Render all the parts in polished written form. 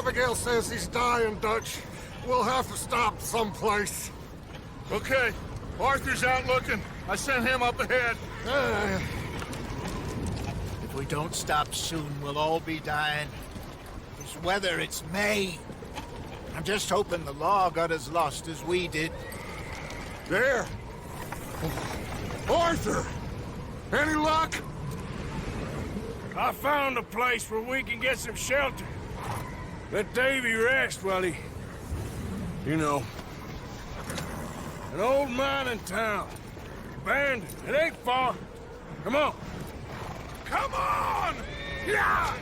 Abigail says he's dying, Dutch. We'll have to stop someplace. Okay, Arthur's out looking. I sent him up ahead. If we don't stop soon, we'll all be dying. This weather, it's May. I'm just hoping the law got as lost as we did. There! Arthur! Any luck? I found a place where we can get some shelter. Let Davy rest while he... You know. An old mining town. Abandoned. It ain't far. Come on. Come on! Yeah!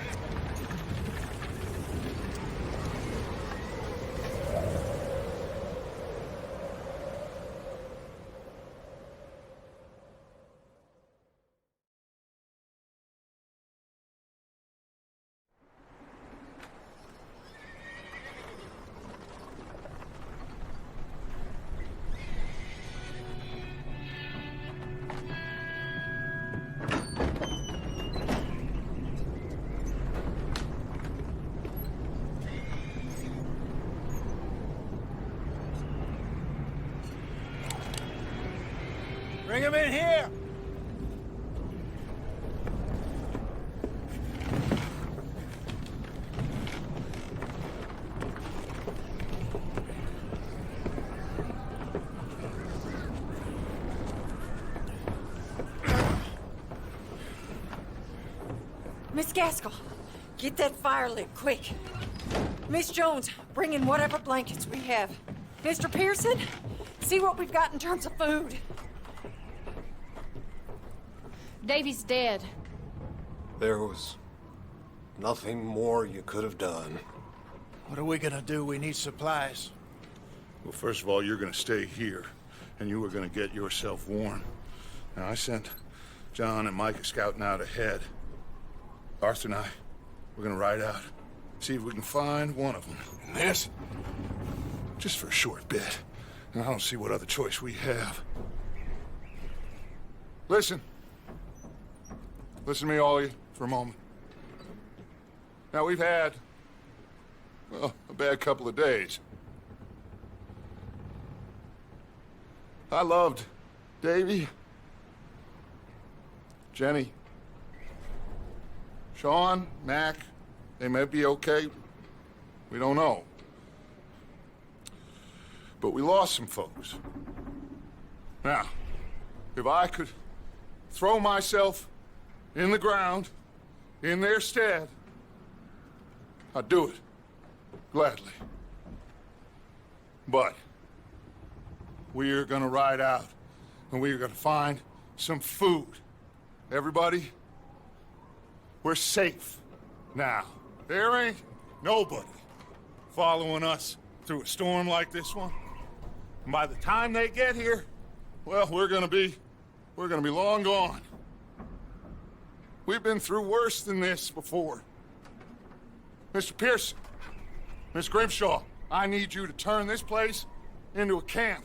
Bring him in here! Miss Gaskell, get that fire lit, quick. Miss Jones, bring in whatever blankets we have. Mr. Pearson, see what we've got in terms of food. Davy's dead. There was nothing more you could have done. What are we gonna do? We need supplies. Well, first of all, you're gonna stay here, and you are gonna get yourself warm. Now, I sent John and Micah scouting out ahead. Arthur and I, we're gonna ride out, see if we can find one of them. And this? Just for a short bit. And I don't see what other choice we have. Listen. Listen to me, all of you, for a moment. Now, we've had, well, a bad couple of days. I loved Davy, Jenny, Sean, Mac. They may be okay. We don't know. But we lost some folks. Now, if I could throw myself in the ground, in their stead, I'd do it, gladly. But we're gonna ride out, and we're gonna find some food. Everybody, we're safe now. There ain't nobody following us through a storm like this one. And by the time they get here, well, we're gonna be long gone. We've been through worse than this before. Mr. Pearson, Miss Grimshaw, I need you to turn this place into a camp.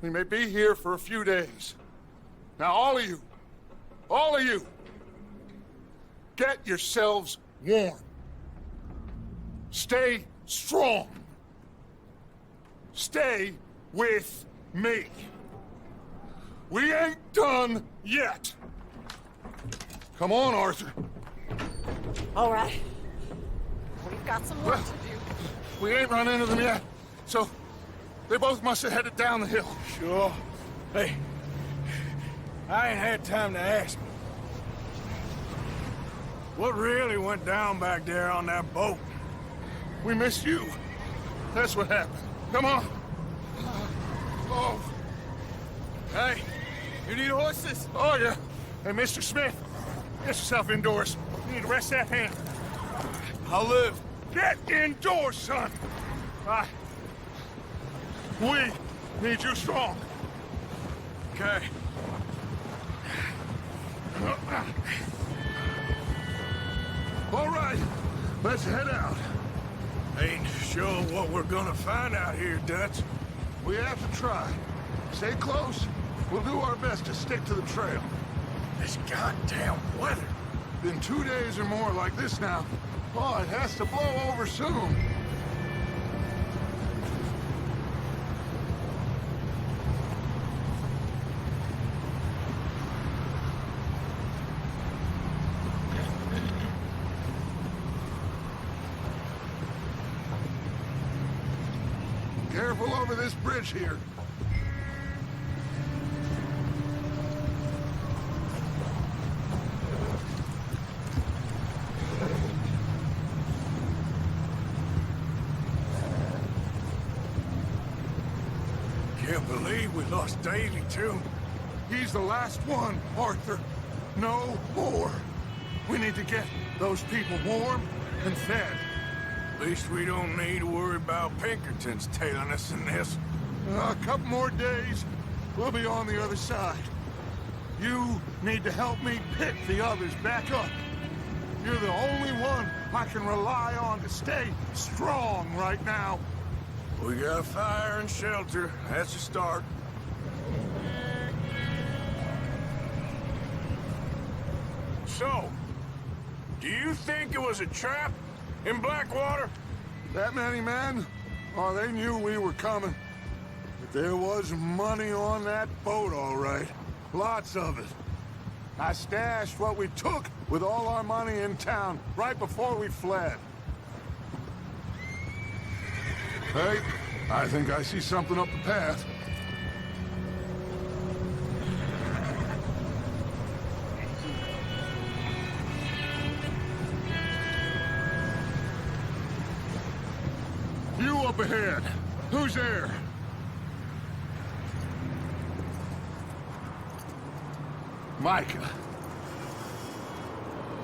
We may be here for a few days. Now, all of you, get yourselves warm. Stay strong. Stay with me. We ain't done yet. Come on, Arthur. All right. We've got some work to do. We ain't run into them yet, so they both must have headed down the hill. Sure. Hey, I ain't had time to ask. What really went down back there on that boat? We missed you. That's what happened. Come on. Oh. Hey, you need horses? Oh, yeah. Hey, Mr. Smith, get yourself indoors. You need to rest that hand. I'll live. Get indoors, son. We need you strong. Okay. All right, let's head out. Ain't sure what we're gonna find out here, Dutch. We have to try. Stay close. We'll do our best to stick to the trail. This goddamn weather. Been 2 days or more like this now. Oh, it has to blow over soon. Careful over this bridge here. Can't believe we lost Davy, too. He's the last one, Arthur. No more. We need to get those people warm and fed. At least we don't need to worry about Pinkertons tailing us in this. A couple more days, we'll be on the other side. You need to help me pick the others back up. You're the only one I can rely on to stay strong right now. We got fire and shelter. That's a start. So, do you think it was a trap in Blackwater? That many men? Oh, they knew we were coming. But there was money on that boat, all right. Lots of it. I stashed what we took with all our money in town right before we fled. Hey, I think I see something up the path. You up ahead. Who's there? Micah.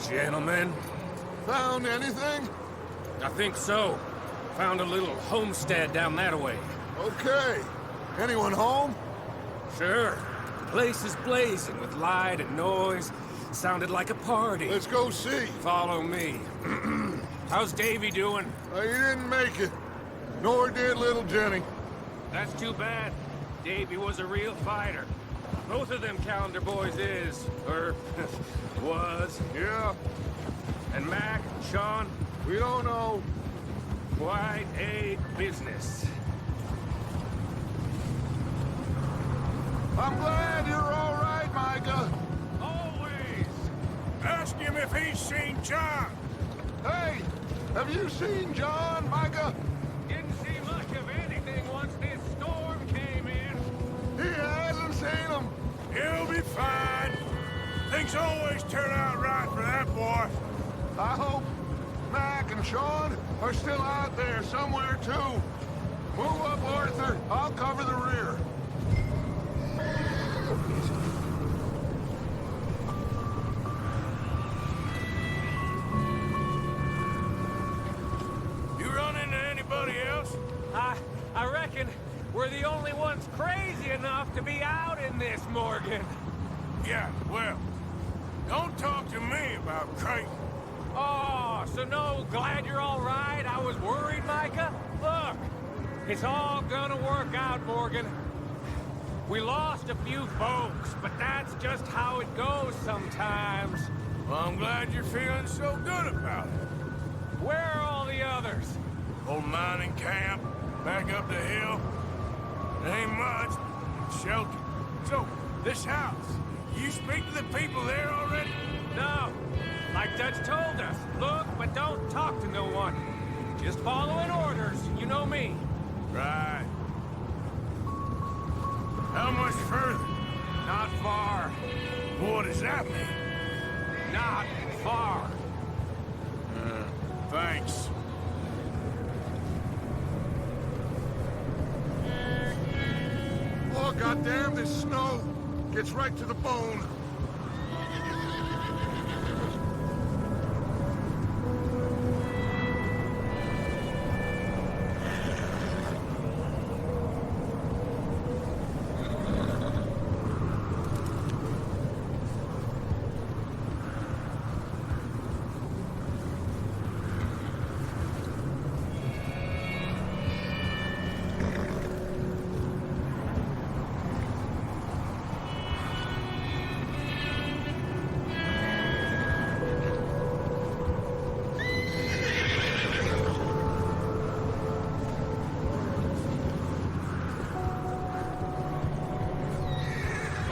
Gentlemen, Found anything? I think so. Found a little homestead down that way. Okay. Anyone home? Sure. The place is blazing with light and noise. Sounded like a party. Let's go see. Follow me. How's Davy doing? He didn't make it. Nor did little Jenny. That's too bad. Davy was a real fighter. Both of them calendar boys is, or was. Yeah, And Mac, Sean, we don't know. quite a business. I'm glad you're all right, Micah. Always. Ask him if he's seen John. Hey, have you seen John, Micah? Didn't see much of anything once this storm came in. He hasn't seen him. He'll be fine. Things always turn out right for that boy. I hope Mac and Sean are still out there somewhere, too. Move up, Arthur. I'll cover the rear. You run into anybody else? I reckon we're the only ones crazy enough to be out in this, Morgan. Yeah, well, don't talk to me about Creighton. Oh, so no, glad you're all right. I was worried, Micah. Look, it's all gonna work out, Morgan. We lost a few folks, but that's just how it goes sometimes. Well, I'm glad you're feeling so good about it. Where are all the others? Old mining camp, back up the hill. It ain't much, but shelter. So, this house, you speak to the people there already? No. Like Dutch told us, look, but don't talk to no one. Just following orders, you know me. Right. How much further? Not far. What does that mean? Not far. Thanks. Oh, goddamn, this snow gets right to the bone.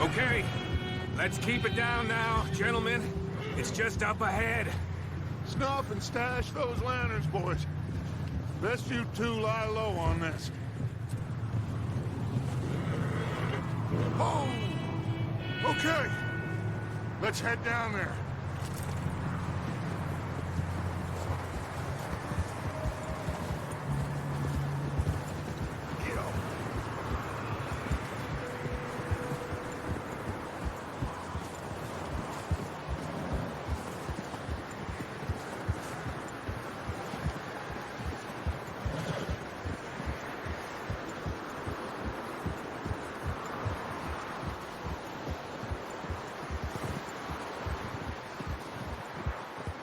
Okay, let's keep it down now, gentlemen. It's just up ahead. Snuff and stash those lanterns, boys. Best you two lie low on this. Oh! Okay. Let's head down there.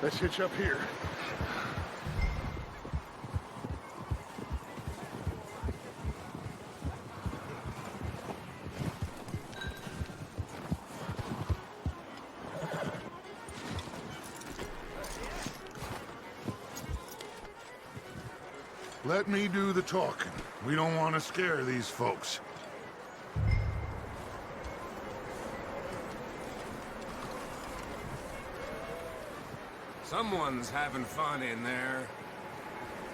Let's hitch up here. Let me do the talking. We don't want to scare these folks. Someone's having fun in there.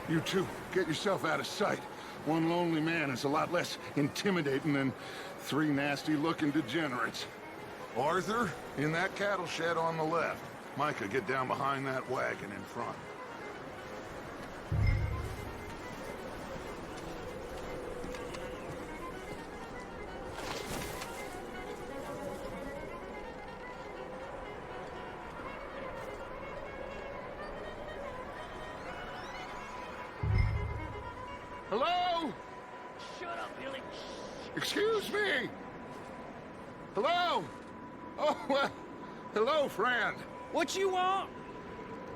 You two, get yourself out of sight. One lonely man is a lot less intimidating than three nasty-looking degenerates. Arthur, in that cattle shed on the left. Micah, get down behind that wagon in front. Hello? Shut up, Billy. Excuse me? Hello? Oh, well, hello, friend. What you want?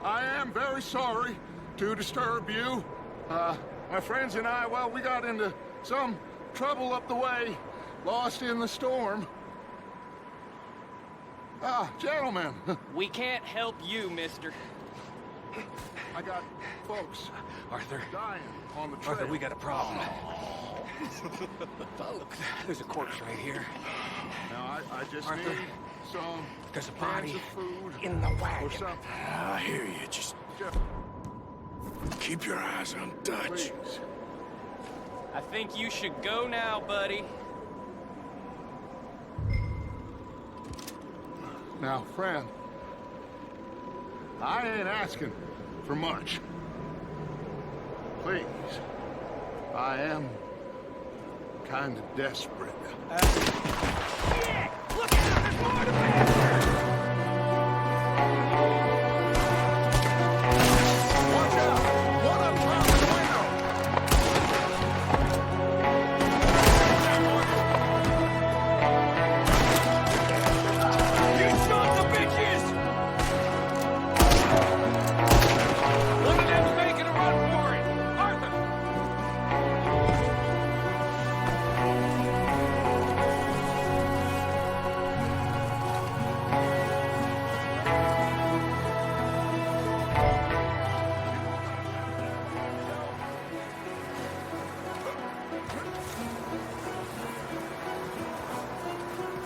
I am very sorry to disturb you. My friends and I, well, we got into some trouble up the way, lost in the storm. Gentlemen, We can't help you, mister. I got folks Arthur. dying on the trail. Arthur, we got a problem. Folks, there's a corpse right here. Now, I just Arthur, need some there's a cans body of food in the or wagon. something. I hear you. Just Jeff, keep your eyes on Dutch. please. I think you should go now, buddy. Now, friend, I ain't asking for much. Please, I am kind of desperate. Look out! There's more to Watch out! One up top of the window! You sons of bitches! One of them's making a run for it! Arthur!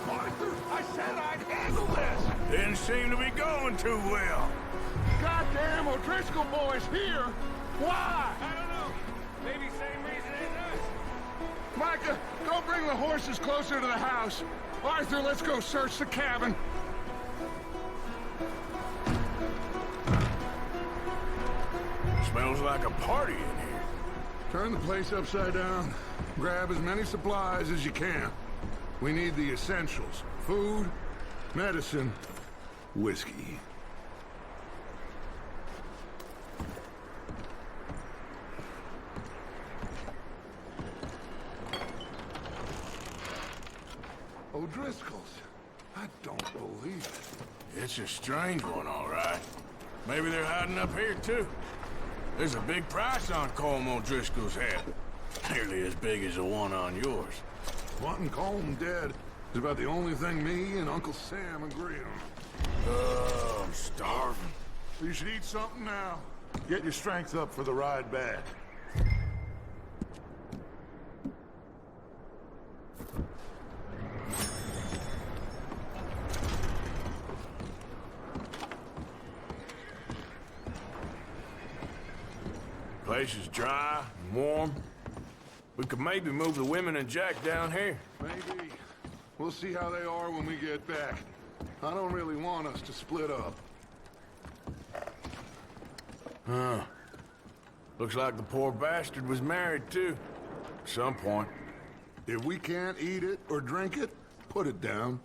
Arthur, I said I'd handle this! Didn't seem to be going too well. Goddamn O'Driscoll boys here! Why? I don't know. Maybe same reason as us. Micah, go bring the horses closer to the house. Arthur, let's go search the cabin. Smells like a party in here. Turn the place upside down. Grab as many supplies as you can. We need the essentials. Food, medicine, whiskey. O'Driscoll's. I don't believe it. It's a strange one, all right. Maybe they're hiding up here, too. There's a big price on Colm O'Driscoll's head. Nearly as big as the one on yours. Wanting Colm dead is about the only thing me and Uncle Sam agree on. I'm starving. You should eat something now. Get your strength up for the ride back. Place is dry and warm. We could maybe move the women and Jack down here. Maybe. We'll see how they are when we get back. I don't really want us to split up. Huh. Looks like the poor bastard was married, too. At some point. If we can't eat it or drink it, put it down.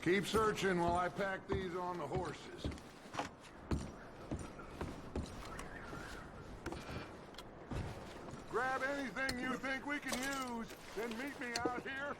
Keep searching while I pack these on the horses. Grab anything you think we can use, then meet me out here.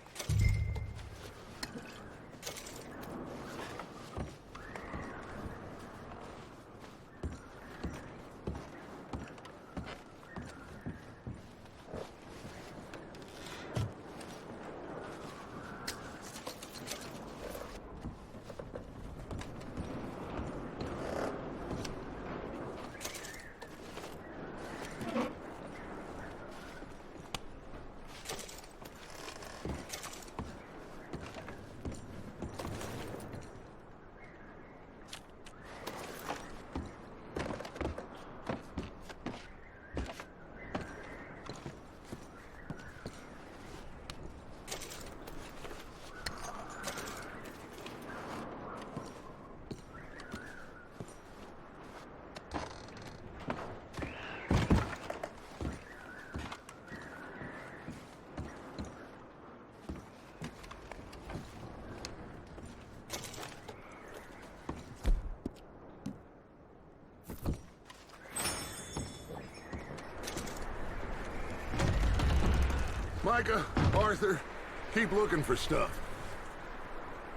Micah, Arthur, keep looking for stuff.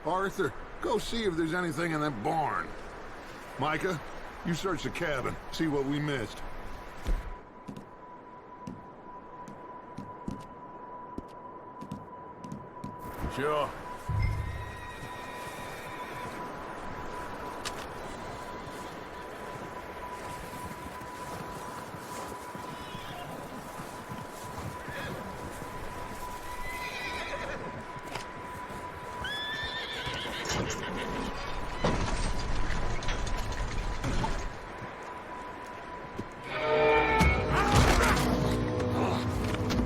Arthur, go see if there's anything in that barn. Micah, you search the cabin, see what we missed. Sure.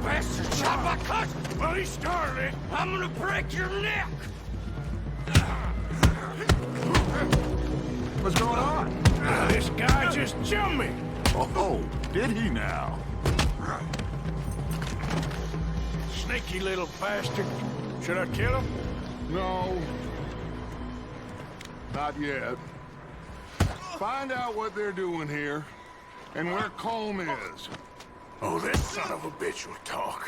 Bastard shot my cousin! Well, he started it. I'm gonna break your neck! What's going on? This guy just jumped me. Oh, did he now? Sneaky little bastard. Should I kill him? No. Not yet. Find out what they're doing here, and where Colm is. Oh, this son of a bitch will talk.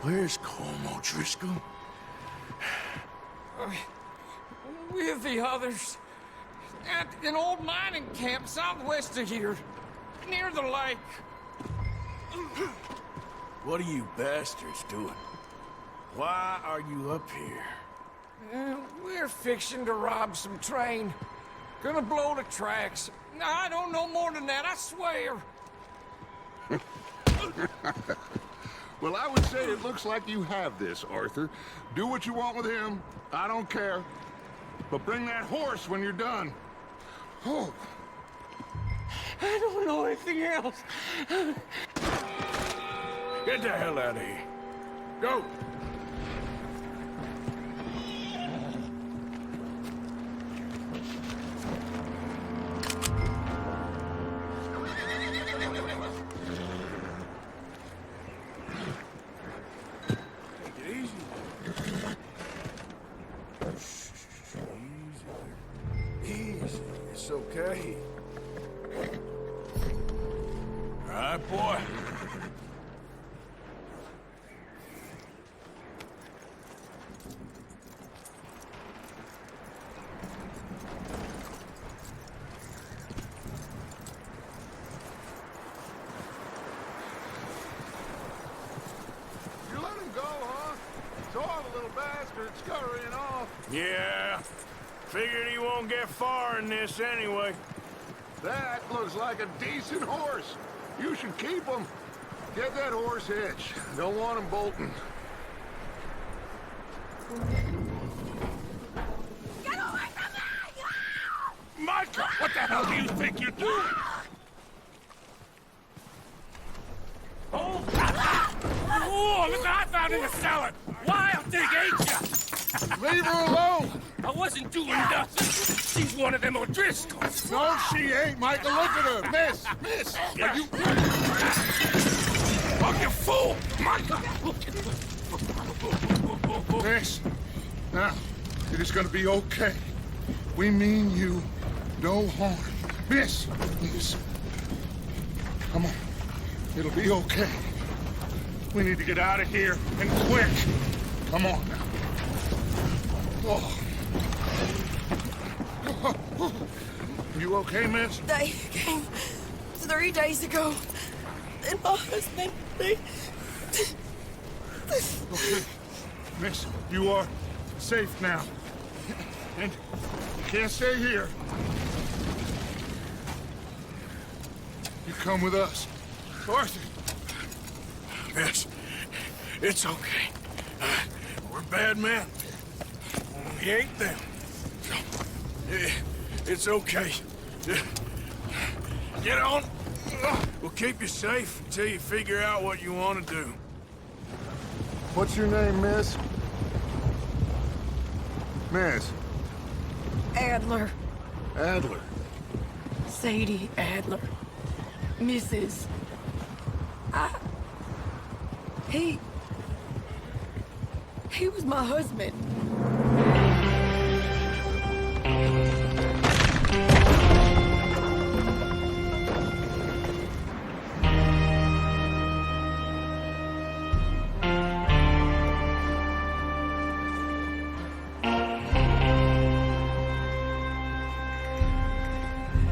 Where's Colm O'Driscoll? With the others. At an old mining camp southwest of here. Near the lake. What are you bastards doing? Why are you up here? We're fixing to rob some train. Gonna blow the tracks. I don't know more than that, I swear. Well, I would say it looks like you have this, Arthur. Do what you want with him. I don't care. But bring that horse when you're done. Oh. I don't know anything else. Get the hell out of here. Go! Take it easy. Easy. It's okay. All right, boy. You let him go, huh? Saw the little bastard scurrying off. Yeah. Figured he won't get far in this anyway. That looks like a decent horse. You should keep him. Get that horse hitched. Don't want him bolting. Get away from me! Micah, what the hell do you think you're doing? Oh, look what I found in the cellar! Wild thing, ain't ya? Leave her alone! I wasn't doing nothing. She's one of them O'Driscolls. No, she ain't, Micah. Look at her. Miss, are you... Oh, you fool! Micah! Miss, now, it is gonna be okay. We mean you no harm. Miss, come on. It'll be okay. We need to get out of here, and quick. Come on now. Oh. You okay, miss? They came 3 days ago. And my husband, they... Okay. Miss, you are safe now. And you can't stay here. You come with us. Arthur. Miss, it's okay. We're bad men. We ain't them. It's okay. Get on. We'll keep you safe until you figure out what you want to do. What's your name, miss? Miss. Adler. Adler. Sadie Adler. Mrs. He was my husband.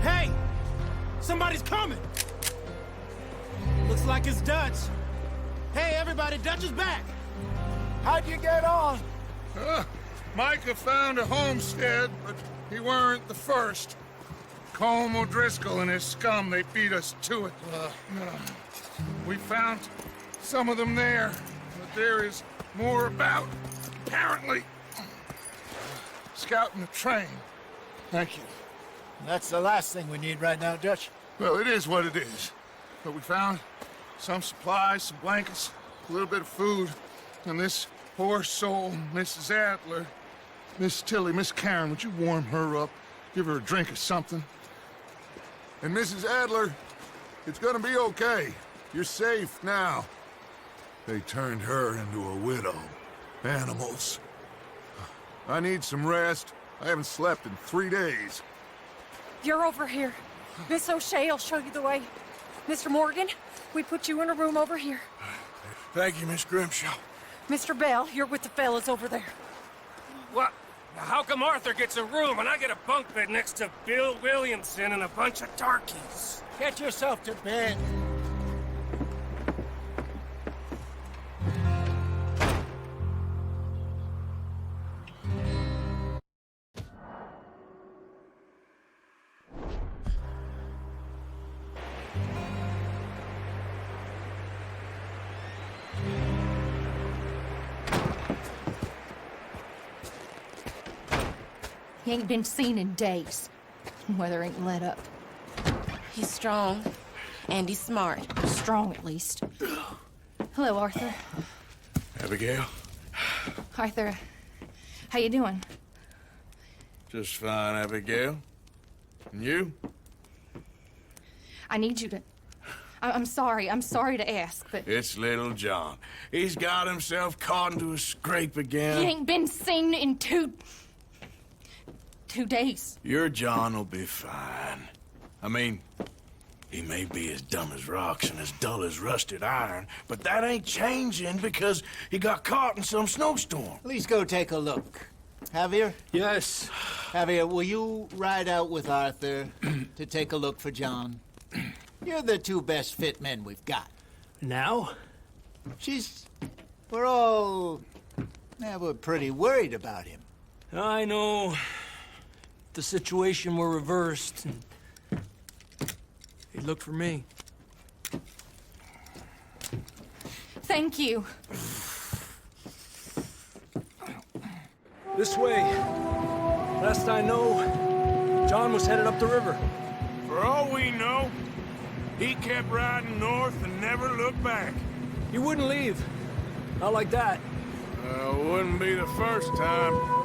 Hey! Somebody's coming! Looks like it's Dutch. Hey, everybody, Dutch is back! How'd you get on? Micah found a homestead, but he weren't the first. Colm O'Driscoll and his scum, they beat us to it. We found some of them there, but there is more about, apparently. Scouting the train. Thank you. That's the last thing we need right now, Dutch. Well, it is what it is. But we found some supplies, some blankets, a little bit of food, and this poor soul, Mrs. Adler, Miss Tilly, Miss Karen, would you warm her up? Give her a drink or something? And Mrs. Adler, it's gonna be okay. You're safe now. They turned her into a widow. Animals. I need some rest. I haven't slept in 3 days. You're over here. Miss O'Shea will show you the way. Mr. Morgan, we put you in a room over here. Thank you, Miss Grimshaw. Mr. Bell, you're with the fellas over there. What? How come Arthur gets a room and I get a bunk bed next to Bill Williamson and a bunch of darkies? Get yourself to bed. He ain't been seen in days. Weather ain't let up. He's strong, and he's smart. Strong, at least. Hello, Arthur. Abigail? Arthur, how you doing? Just fine, Abigail. And you? I need you to... I'm sorry to ask, but... It's little John. He's got himself caught into a scrape again. He ain't been seen in 2 days. Your John will be fine. I mean, he may be as dumb as rocks and as dull as rusted iron, but that ain't changing because he got caught in some snowstorm. Please go take a look. Javier? Yes. Javier, will you ride out with Arthur to take a look for John? You're the 2 best fit men we've got. Now? We're pretty worried about him. I know. The situation were reversed. He looked for me. Thank you. This way. Last I know, John was headed up the river. For all we know, he kept riding north and never looked back. He wouldn't leave. Not like that. Wouldn't be the first time.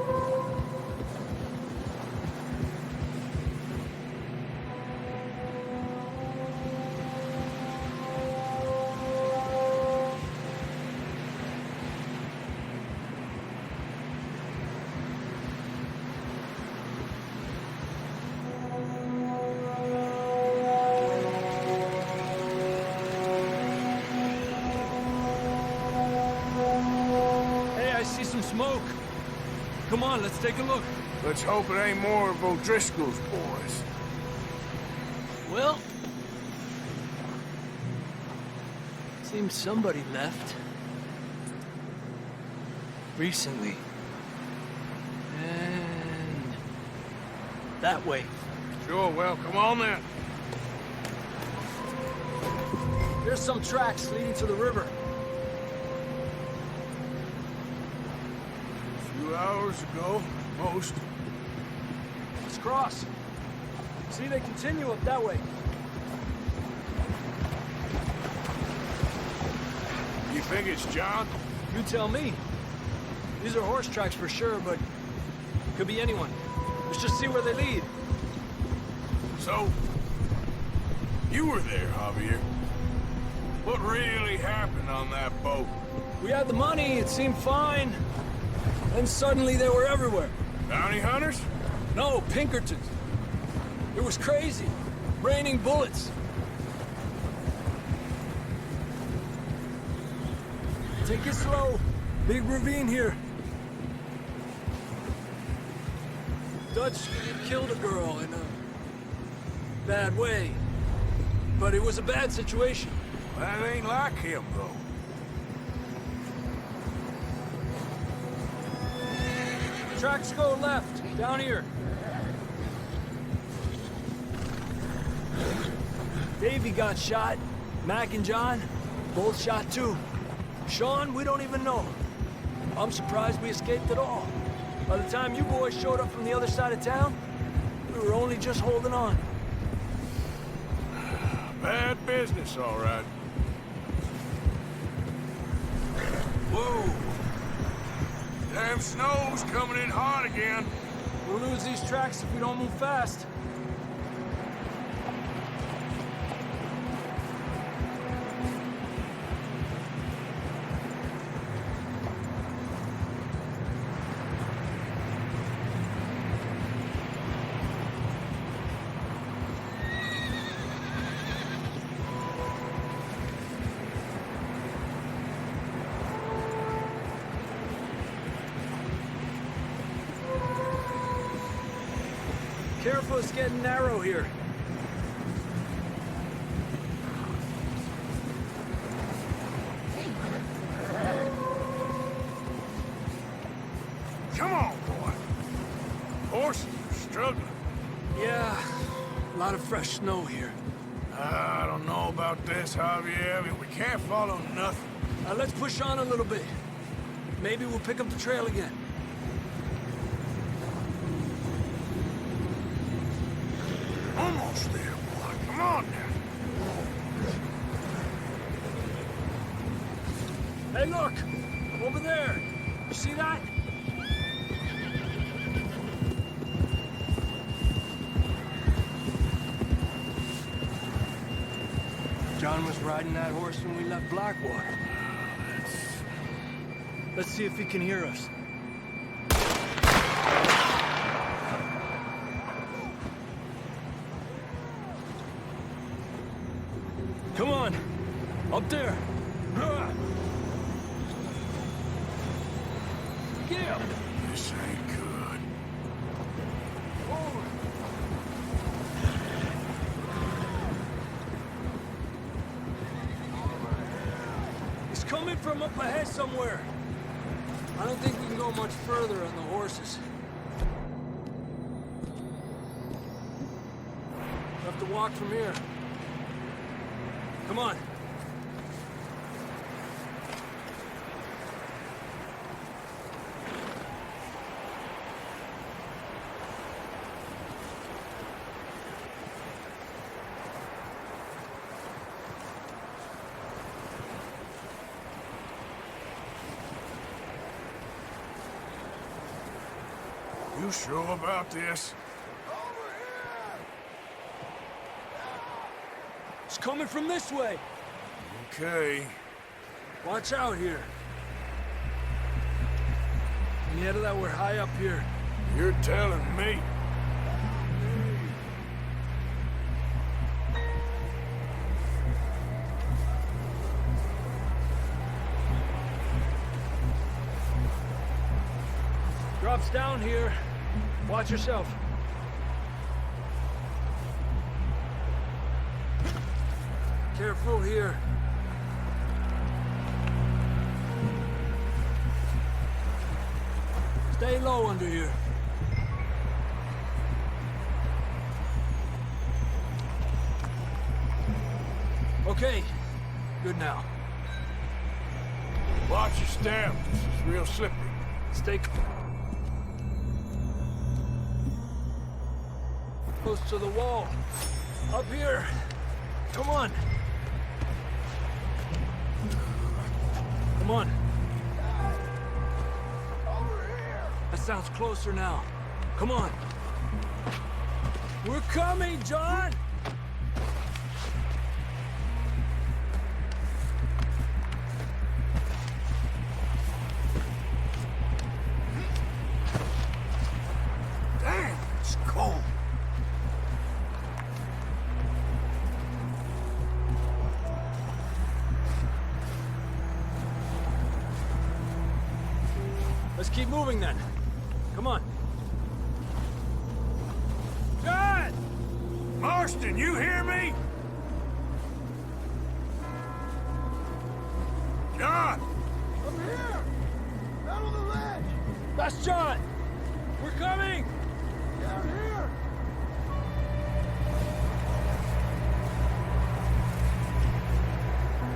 Smoke. Come on, let's take a look. Let's hope it ain't more of O'Driscoll's boys. Well, seems somebody left. Recently. And that way. Sure, well, come on then. There's some tracks leading to the river. 2 hours ago, most. Let's cross. See, they continue up that way. You think it's John? You tell me. These are horse tracks for sure, but could be anyone. Let's just see where they lead. So, you were there, Javier. What really happened on that boat? We had the money, it seemed fine. Then suddenly they were everywhere. Bounty hunters? No, Pinkertons. It was crazy. Raining bullets. Take it slow. Big ravine here. Dutch killed a girl in a bad way. But it was a bad situation. That ain't like him, though. Tracks go left, down here. Davey got shot. Mac and John, both shot too. Sean, we don't even know. I'm surprised we escaped at all. By the time you boys showed up from the other side of town, we were only just holding on. Bad business, all right. Whoa! Damn snow's coming in hot again. We'll lose these tracks if we don't move fast. Careful, it's getting narrow here. Come on, boy. Horses are struggling. Yeah, a lot of fresh snow here. I don't know about this, Javier. I mean, we can't follow nothing. Let's push on a little bit. Maybe we'll pick up the trail again. Almost there, boy. Come on now. Hey, look! Over there! You see that? John was riding that horse when we left Blackwater. Let's see if he can hear us. Come on! Up there! Get him! This ain't good. Forward! He's coming from up ahead somewhere. I don't think we can go much further on the horses. We'll have to walk from here. Come on. You sure about this? It's coming from this way. Okay. Watch out here. Any of that we're high up here. You're telling me. Drops down here. Watch yourself. Careful here. Stay low under here. Okay, good now. Watch your step. It's real slippery. Stay close to the wall. Up here. Come on. Come on. That sounds closer now. Come on. We're coming, John! Damn, it's cold. Let's keep moving then. Come on. God! Marston, you hear me? John! Over here! Down on the ledge! That's John! We're coming! Down here!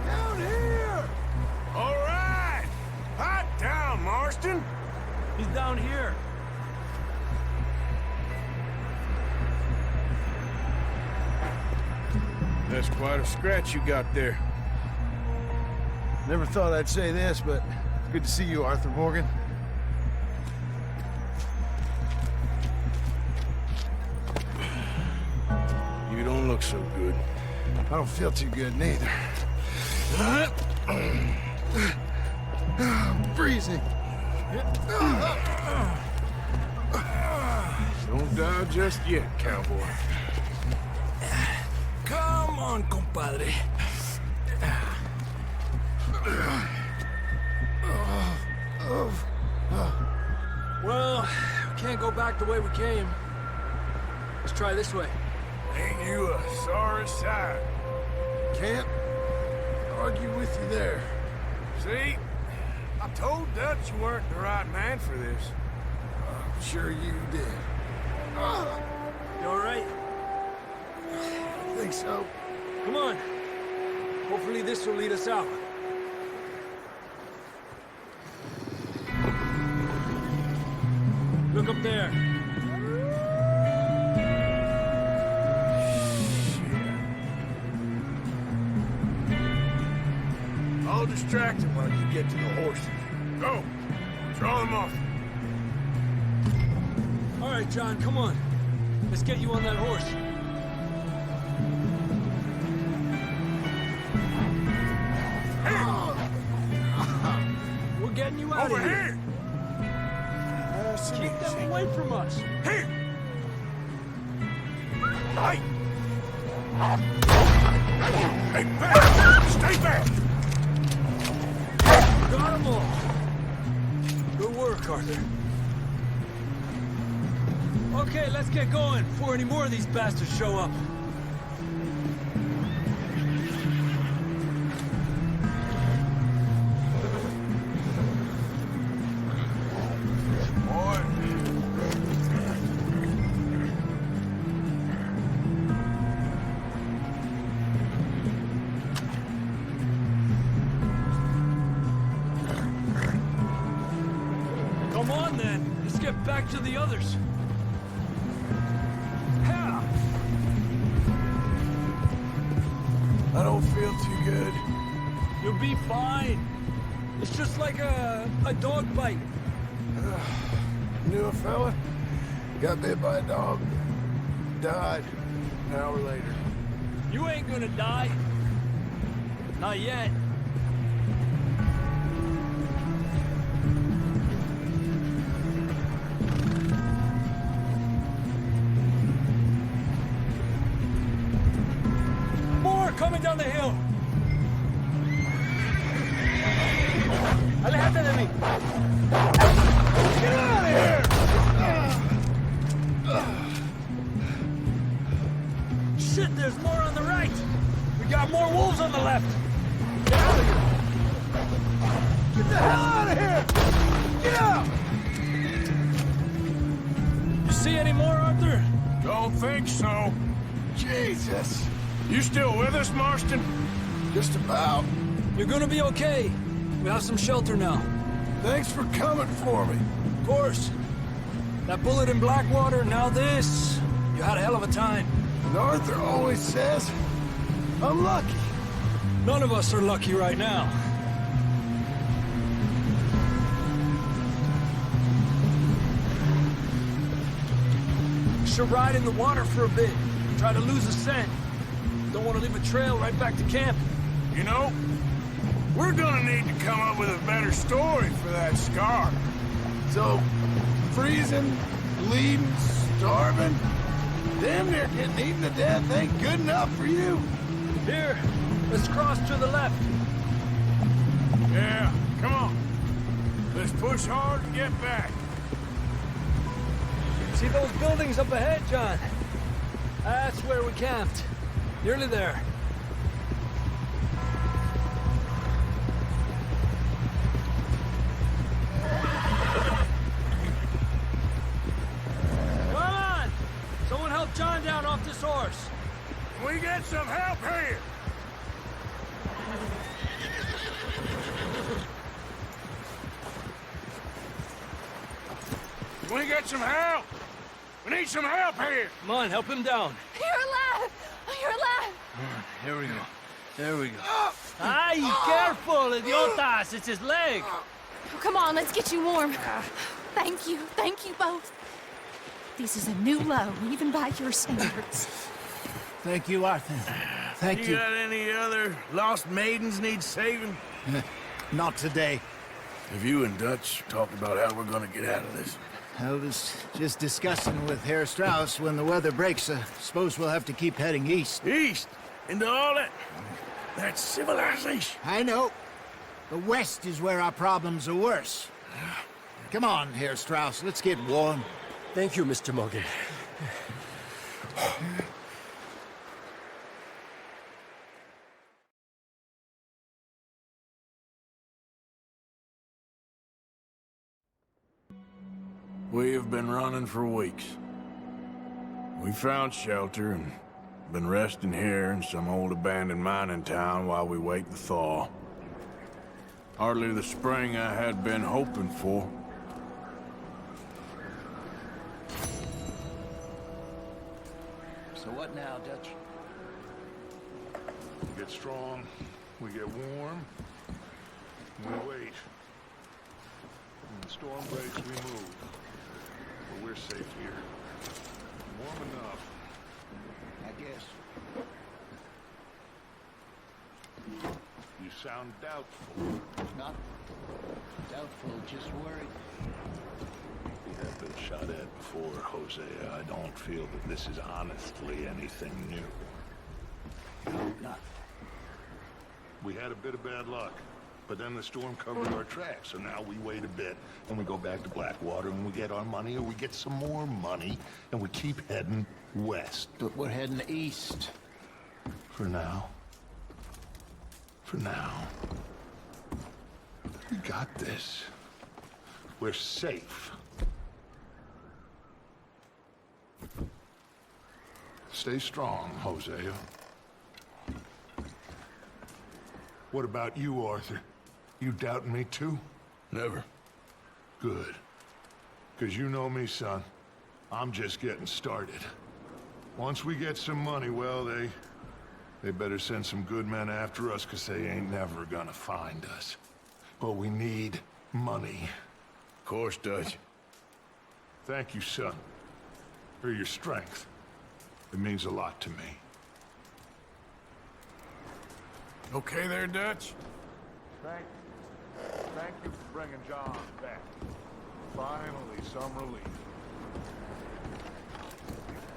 Down here! All right! Hot down, Marston! He's down here. That's quite a scratch you got there. Never thought I'd say this, but good to see you, Arthur Morgan. You don't look so good. I don't feel too good, neither. I'm freezing. Don't die just yet, cowboy. Come on, compadre. Well, we can't go back the way we came. Let's try this way. Ain't you a sorry sight? Can't argue with you there. See? I told Dutch you weren't the right man for this. I'm sure you did. You all right? I think so. Come on. Hopefully this will lead us out. Look up there. I'll distract him while you get to the horses. Go! Draw them off. All right, John, come on. Let's get you on that horse. We're getting you out Over of here. here! Keep them away from us. Here! Hey! Hey, back! Stay back! Got them all. Good work, Arthur. Okay, let's get going before any more of these bastards show up. Come on, then. Let's get back to the others. Yeah. I don't feel too good. You'll be fine. It's just like a dog bite. Knew a fella? Got bit by a dog. Died an hour later. You ain't gonna die. Not yet. More coming down the hill. Aléjate de mí. Get out of here! Shit, there's more on the right. We got more wolves on the left. Get out of here. Get the hell out of here! Get out! You see any more, Arthur? Don't think so. Jesus! You still with us, Marston? Just about. You're gonna be okay. We have some shelter now. Thanks for coming for me. Of course. That bullet in Blackwater, now this. You had a hell of a time. And Arthur always says, I'm lucky. None of us are lucky right now. Should ride in the water for a bit. Try to lose a scent. Don't want to leave a trail right back to camp. You know, we're gonna need to come up with a better story for that scar. So, freezing, bleeding, starving, damn near getting eaten to death ain't good enough for you. Here, let's cross to the left. Yeah, come on. Let's push hard and get back. See those buildings up ahead, John? That's where we camped. Nearly there. Come on! Someone help John down off this horse. Can we get some help here? Can we get some help? We need some help here. Come on, help him down. You're alive! You're alive! Here we go. There we go. Ay, careful, idiotas! It's his leg! Oh, come on, let's get you warm. Thank you both. This is a new low, even by your standards. Thank you, Arthur. Thank you. You got any other lost maidens need saving? Not today. Have you and Dutch talked about how we're gonna get out of this? I was just discussing with Herr Strauss when the weather breaks. Suppose we'll have to keep heading east. East? Into all that civilization? I know. The west is where our problems are worse. Come on, Herr Strauss, let's get warm. Thank you, Mr. Morgan. We have been running for weeks. We found shelter and been resting here in some old abandoned mining town while we wait the thaw. Hardly the spring I had been hoping for. So what now, Dutch? We get strong, we get warm, and we wait. When the storm breaks, we move. But we're safe here. Warm enough. I guess. You sound doubtful. Not doubtful, just worried. We have been shot at before, Hosea. I don't feel that this is honestly anything new. Not. We had a bit of bad luck, but then the storm covered our tracks, so now we wait a bit, and we go back to Blackwater, and we get our money, or we get some more money, and we keep heading west. But we're heading east. For now. For now. We got this. We're safe. Stay strong, Hosea. What about you, Arthur? You doubting me too? Never. Good. 'Cause you know me, son. I'm just getting started. Once we get some money, well, they better send some good men after us, 'cause they ain't never gonna find us. But we need money. Of course, Dutch. Thank you, son. or your strength. It means a lot to me. Okay there, Dutch? Thank you. Thank you for bringing John back. Finally, some relief.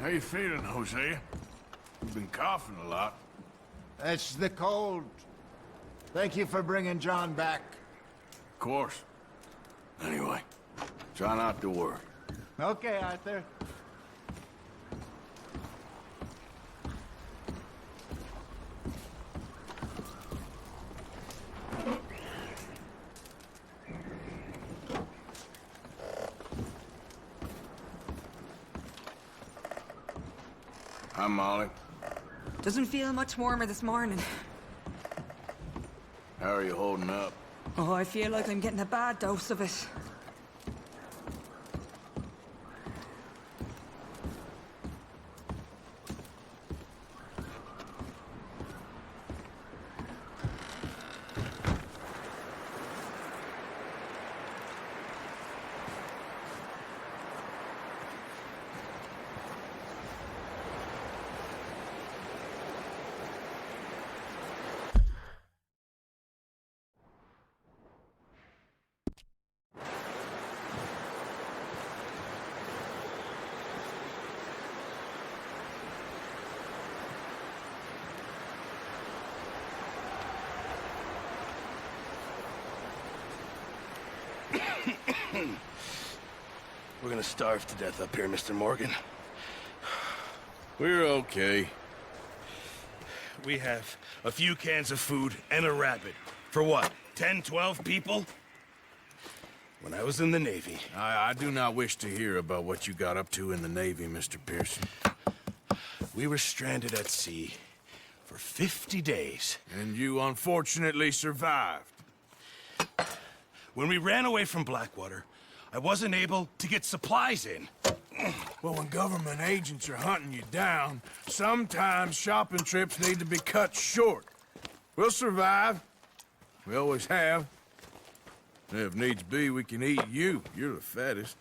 How you feeling, Hosea? You've been coughing a lot. It's the cold. Thank you for bringing John back. Of course. Anyway, try not to worry. Okay, Arthur. Hi, Molly. Doesn't feel much warmer this morning. How are you holding up? Oh, I feel like I'm getting a bad dose of it. We're gonna starve to death up here, Mr. Morgan. We're okay. We have a few cans of food and a rabbit. For what, 10, 12 people? When I was in the Navy... I do not wish to hear about what you got up to in the Navy, Mr. Pearson. We were stranded at sea for 50 days. And you unfortunately survived. When we ran away from Blackwater, I wasn't able to get supplies in. Well, when government agents are hunting you down, sometimes shopping trips need to be cut short. We'll survive. We always have. If needs be, we can eat you. You're the fattest.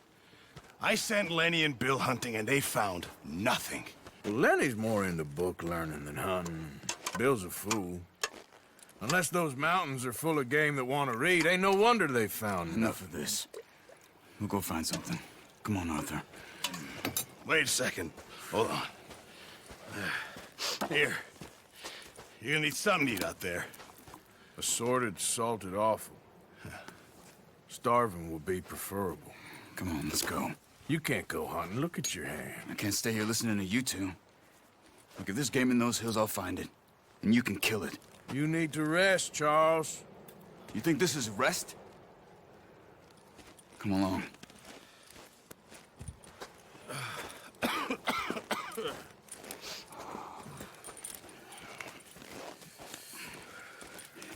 I sent Lenny and Bill hunting, and they found nothing. Well, Lenny's more into book learning than hunting. Bill's a fool. Unless those mountains are full of game that want to read, ain't no wonder they found Enough of this. We'll go find something. Come on, Arthur. Wait a second. Hold on. Here. You're gonna need something to eat out there. Assorted, salted offal. Starving would be preferable. Come on, let's go. You can't go hunting. Look at your hand. I can't stay here listening to you two. Look, if there's game in those hills, I'll find it. And you can kill it. You need to rest, Charles. You think this is rest? Come along.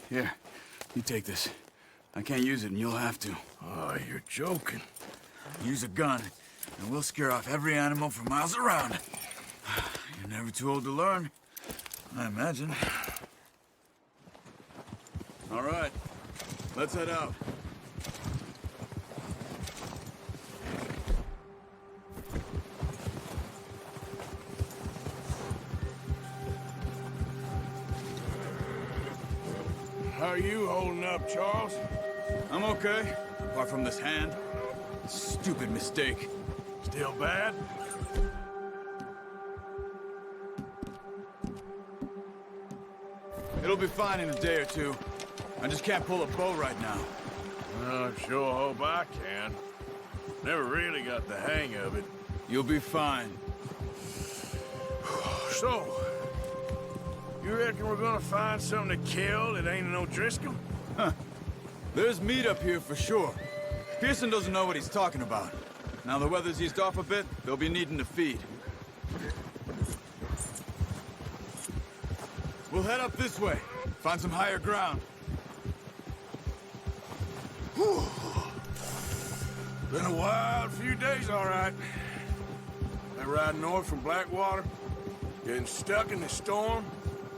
Here, you take this. I can't use it, and you'll have to. Oh, you're joking. Use a gun, and we'll scare off every animal for miles around. You're never too old to learn, I imagine. All right, let's head out. How are you holding up, Charles? I'm okay, apart from this hand. Stupid mistake. Still bad? It'll be fine in a day or two. I just can't pull a bow right now. I sure hope I can. Never really got the hang of it. You'll be fine. So, you reckon we're gonna find something to kill that ain't no Driscoll? Huh. There's meat up here for sure. Pearson doesn't know what he's talking about. Now the weather's eased off a bit, they'll be needing to feed. We'll head up this way. Find some higher ground. Whew. Been a wild few days, all right. I ride north from Blackwater, getting stuck in the storm,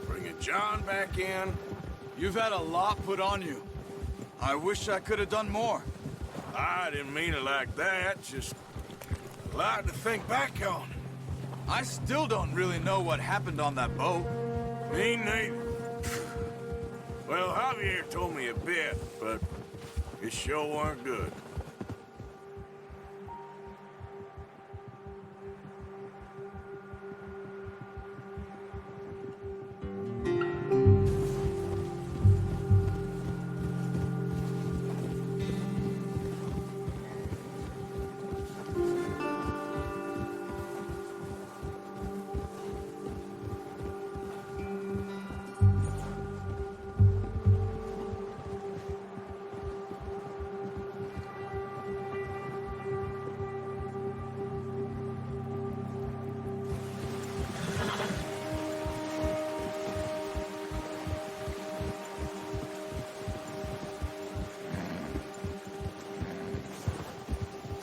bringing John back in. You've had a lot put on you. I wish I could have done more. I didn't mean it like that, just a lot to think back on. I still don't really know what happened on that boat. Me neither. Well, Javier told me a bit, but it sure weren't good.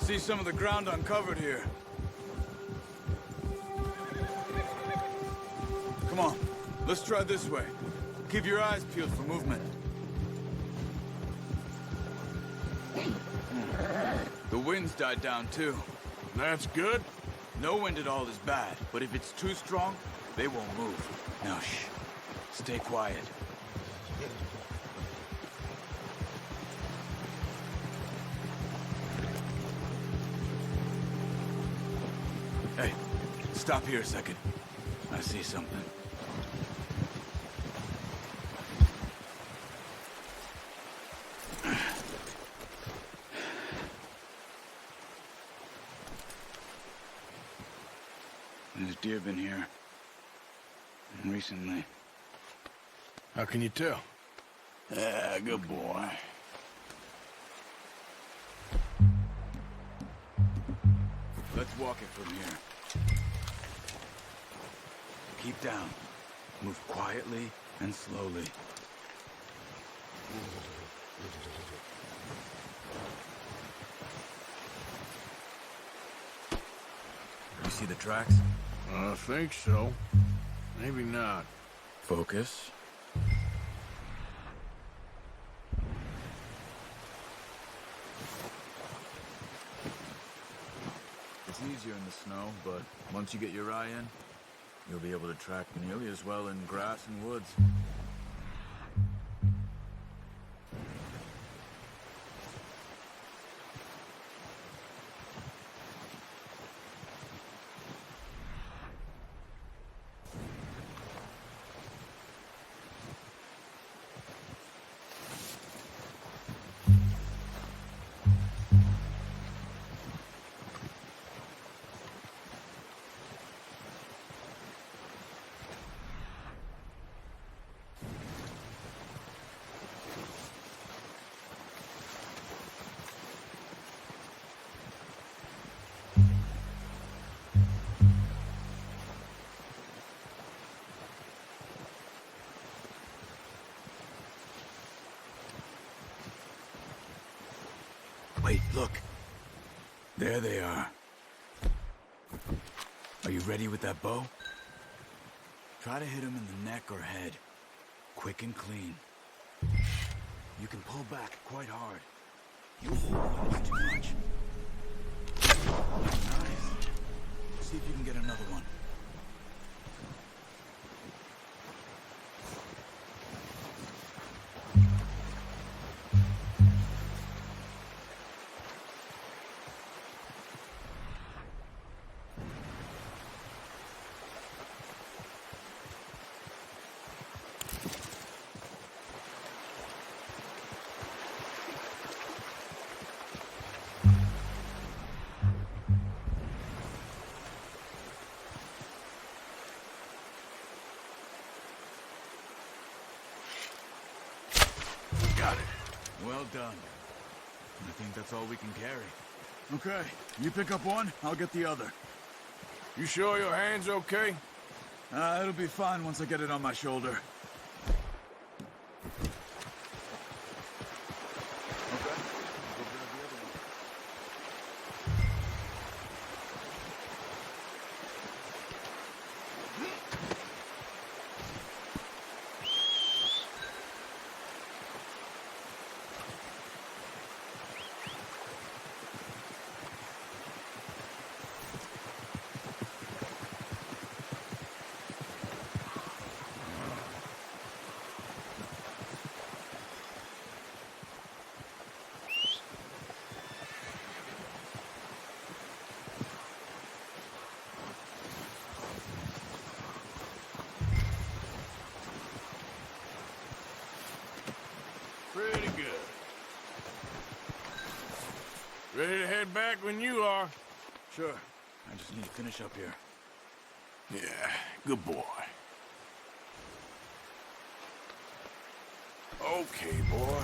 See some of the ground uncovered here. Come on, let's try this way. Keep your eyes peeled for movement. The wind's died down too. That's good. No wind at all is bad, but if it's too strong, they won't move. Now shh, stay quiet. Hey, stop here a second. I see something. There's deer been here. Recently. How can you tell? Yeah, good boy. Let's walk it from here. Keep down. Move quietly and slowly. You see the tracks? I think so. Maybe not. Focus. It's easier in the snow, but once you get your eye in, you'll be able to track nearly as well in grass and woods. Wait, look. There they are. Are you ready with that bow? Try to hit him in the neck or head. Quick and clean. You can pull back quite hard. You hold when it's too much. Nice. See if you can get another one. Got it. Well done. I think that's all we can carry. Okay, you pick up one, I'll get the other. You sure your hand's okay? It'll be fine once I get it on my shoulder. Ready to head back when you are. Sure. I just need to finish up here. Yeah, good boy. Okay, boy.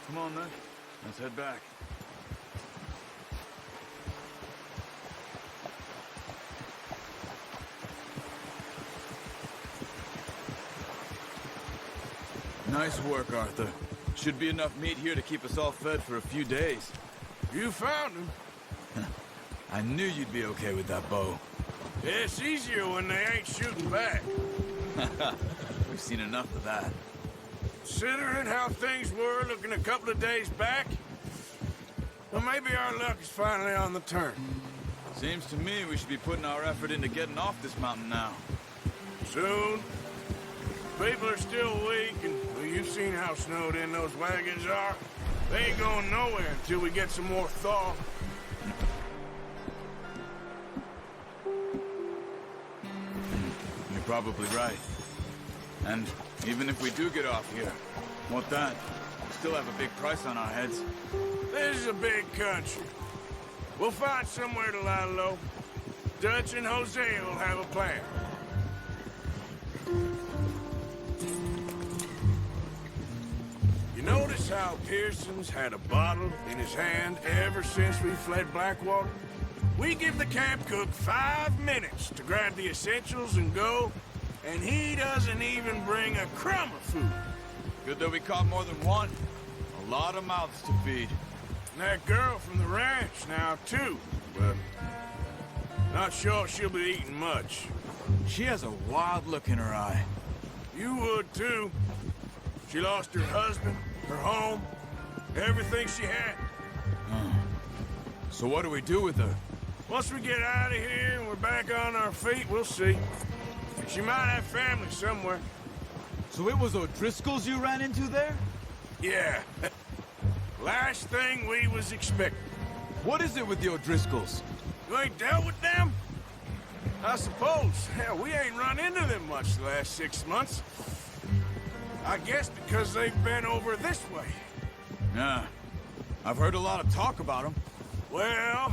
Come on, then. Let's head back. Nice work, Arthur. Should be enough meat here to keep us all fed for a few days. You found him. I knew you'd be okay with that bow. It's easier when they ain't shooting back. We've seen enough of that. Considering how things were looking a couple of days back, well, maybe our luck is finally on the turn. Seems to me we should be putting our effort into getting off this mountain now. Soon. People are still weak, and well, you've seen how snowed in those wagons are. They ain't going nowhere until we get some more thaw. You're probably right. And even if we do get off here, what then? We still have a big price on our heads. This is a big country. We'll find somewhere to lie low. Dutch and Jose will have a plan. You notice how Pearson's had a bottle in his hand ever since we fled Blackwater? We give the camp cook 5 minutes to grab the essentials and go, and he doesn't even bring a crumb of food. Good that we caught more than one. A lot of mouths to feed. And that girl from the ranch now, too. But not sure she'll be eating much. She has a wild look in her eye. You would, too. She lost her husband, her home, everything she had. So what do we do with her? Once we get out of here and we're back on our feet, we'll see. She might have family somewhere. So it was O'Driscoll's you ran into there? Yeah. Last thing we was expecting. What is it with the O'Driscolls? You ain't dealt with them? I suppose. Hell, we ain't run into them much the last 6 months. I guess because they've been over this way. Yeah. I've heard a lot of talk about them. Well,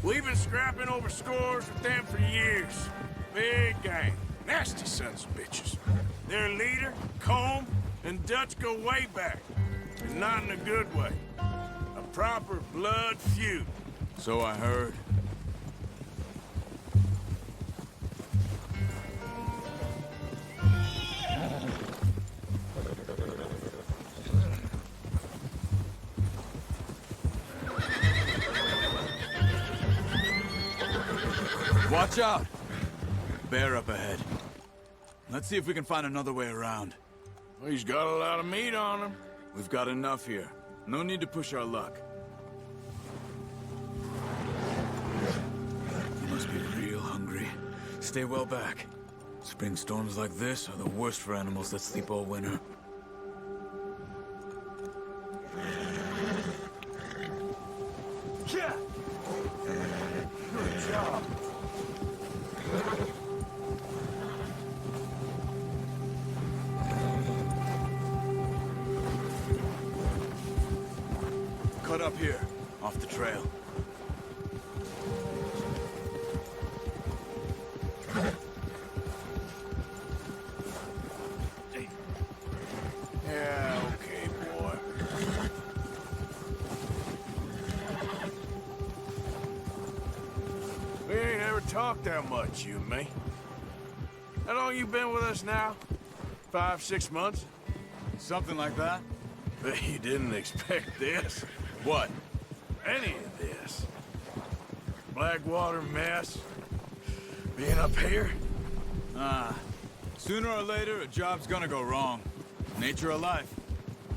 we've been scrapping over scores with them for years. Big gang. Nasty sons of bitches. Their leader, Combe, and Dutch go way back. And not in a good way. A proper blood feud. So I heard. Watch out! Bear up ahead. Let's see if we can find another way around. Well, he's got a lot of meat on him. We've got enough here. No need to push our luck. You must be real hungry. Stay well back. Spring storms like this are the worst for animals that sleep all winter. Yeah! Good job. Cut up here, off the trail. Yeah, okay, boy. We ain't ever talked that much, you and me. How long you been with us now? 5, 6 months? Something like that? But you didn't expect this. What? Any of this. Blackwater mess. Being up here. Sooner or later, a job's gonna go wrong. Nature of life.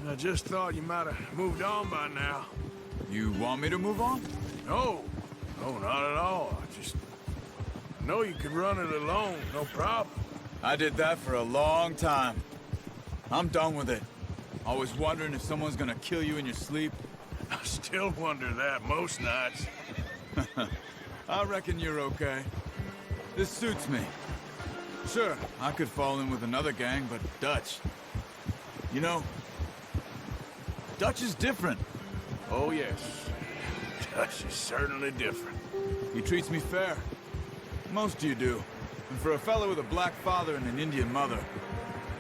I just thought you might have moved on by now. You want me to move on? No. No, not at all. I know you could run it alone, no problem. I did that for a long time. I'm done with it. Always wondering if someone's gonna kill you in your sleep. I still wonder that most nights. I reckon you're okay. This suits me. Sure, I could fall in with another gang, but Dutch. You know, Dutch is different. Oh, yes. Dutch is certainly different. He treats me fair. Most of you do. And for a fellow with a black father and an Indian mother,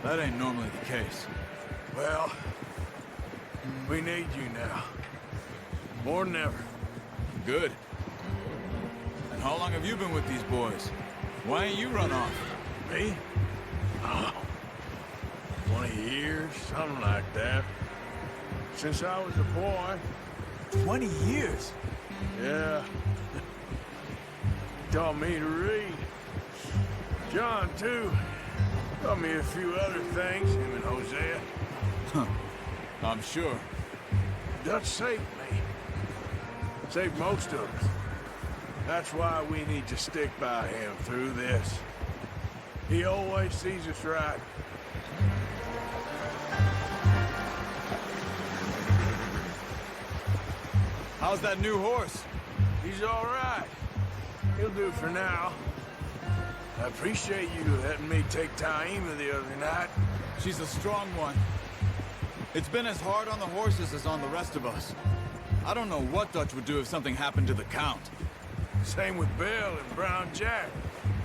that ain't normally the case. Well, we need you now. More than ever. Good. And how long have you been with these boys? Why ain't you run off? Me? Oh, 20 years, something like that. Since I was a boy. 20 years? Yeah. Taught me to read. John, too. Taught me a few other things, him and Hosea. Huh. I'm sure. Dutch saved me. Saved most of us. That's why we need to stick by him through this. He always sees us right. How's that new horse? He's all right. He'll do for now. I appreciate you letting me take Taima the other night. She's a strong one. It's been as hard on the horses as on the rest of us. I don't know what Dutch would do if something happened to the Count. Same with Bill and Brown Jack.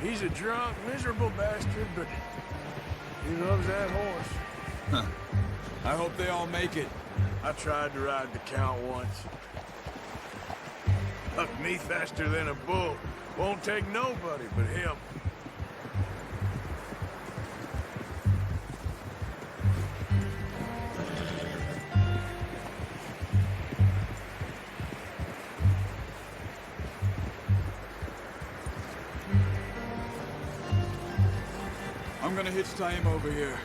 He's a drunk, miserable bastard, but he loves that horse. Huh. I hope they all make it. I tried to ride the Count once. Hucked me faster than a bull. Won't take nobody but him. I'm gonna hitch Taima over here.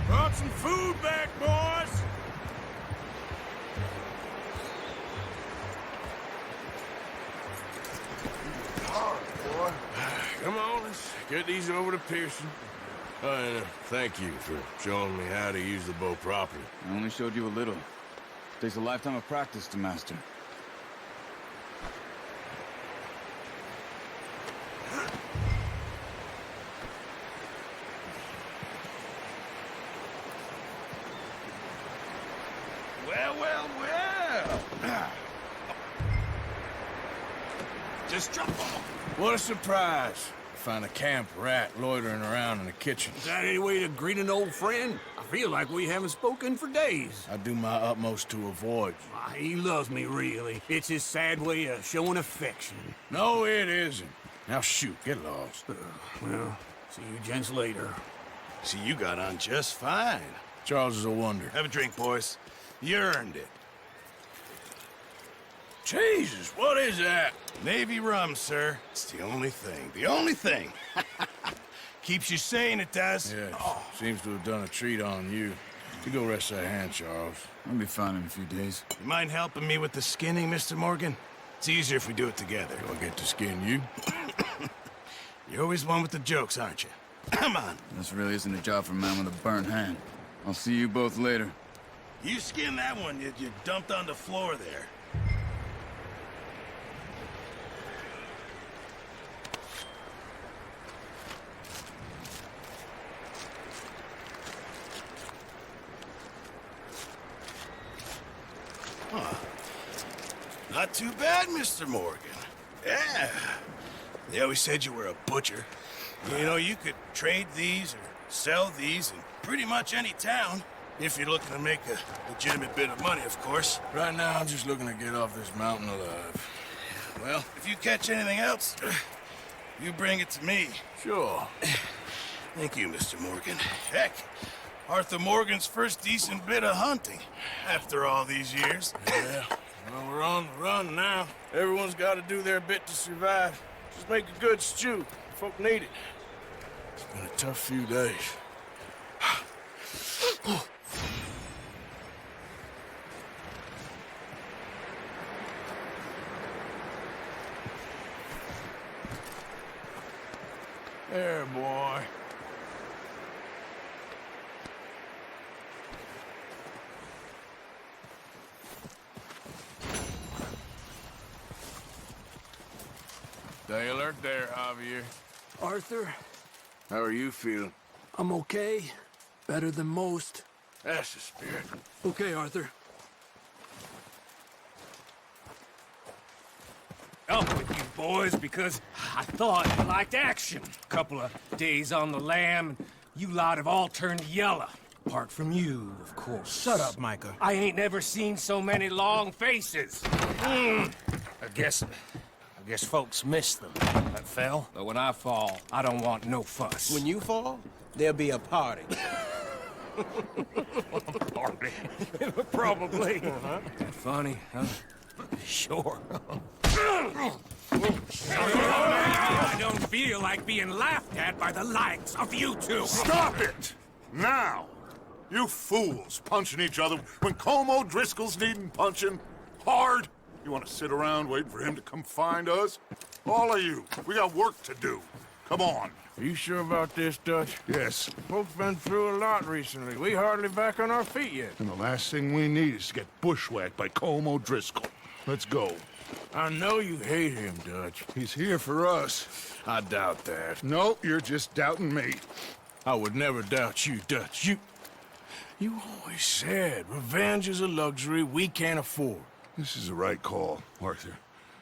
Brought some food back, boys! All right, boy. Come on, let's get these over to Pearson. And thank you for showing me how to use the bow properly. I only showed you a little. Takes a lifetime of practice to master. Well. Just jump off. What a surprise. Find a camp rat loitering around in the kitchen. Is that any way to greet an old friend? I feel like we haven't spoken for days. I do my utmost to avoid you. He loves me, really. It's his sad way of showing affection. No, it isn't. Now shoot, get lost. Well, see you gents later. See, you got on just fine. Charles is a wonder. Have a drink, boys. You earned it. Jesus, what is that? Navy rum, sir. It's the only thing. The only thing. Keeps you sane, it does. Yeah, seems to have done a treat on you. You go rest that hand, Charles. I'll be fine in a few days. You mind helping me with the skinning, Mr. Morgan? It's easier if we do it together. Do I get to skin you? You're always one with the jokes, aren't you? Come on. This really isn't a job for a man with a burnt hand. I'll see you both later. You skin that one you dumped on the floor there. Huh. Not too bad, Mr. Morgan. Yeah. They always said you were a butcher. You know, you could trade these or sell these in pretty much any town. If you're looking to make a legitimate bit of money, of course. Right now, I'm just looking to get off this mountain alive. Well, if you catch anything else, you bring it to me. Sure. Thank you, Mr. Morgan. Heck, Arthur Morgan's first decent bit of hunting after all these years. Yeah, well, we're on the run now. Everyone's got to do their bit to survive. Just make a good stew. Folk need it. It's been a tough few days. There, boy. Stay alert there, Javier. Arthur, How are you feeling? I'm okay. Better than most. That's the spirit. Okay, Arthur. Up with you boys because I thought you liked action. Couple of days on the lam, and you lot have all turned yellow. Apart from you, of course. Shut up, Micah. I ain't never seen so many long faces. I guess folks miss them. That fell. But when I fall, I don't want no fuss. When you fall, there'll be a party. Party. Probably. That funny, huh? Sure. I don't feel like being laughed at by the likes of you two. Stop it! Now! You fools punching each other when Como Driscoll's needing punching hard. You want to sit around waiting for him to come find us? All of you, we got work to do. Come on. Are you sure about this, Dutch? Yes. Folks been through a lot recently. We hardly back on our feet yet. And the last thing we need is to get bushwhacked by Como Driscoll. Let's go. I know you hate him, Dutch. He's here for us. I doubt that. No, you're just doubting me. I would never doubt you, Dutch. You always said revenge is a luxury we can't afford. This is the right call, Arthur.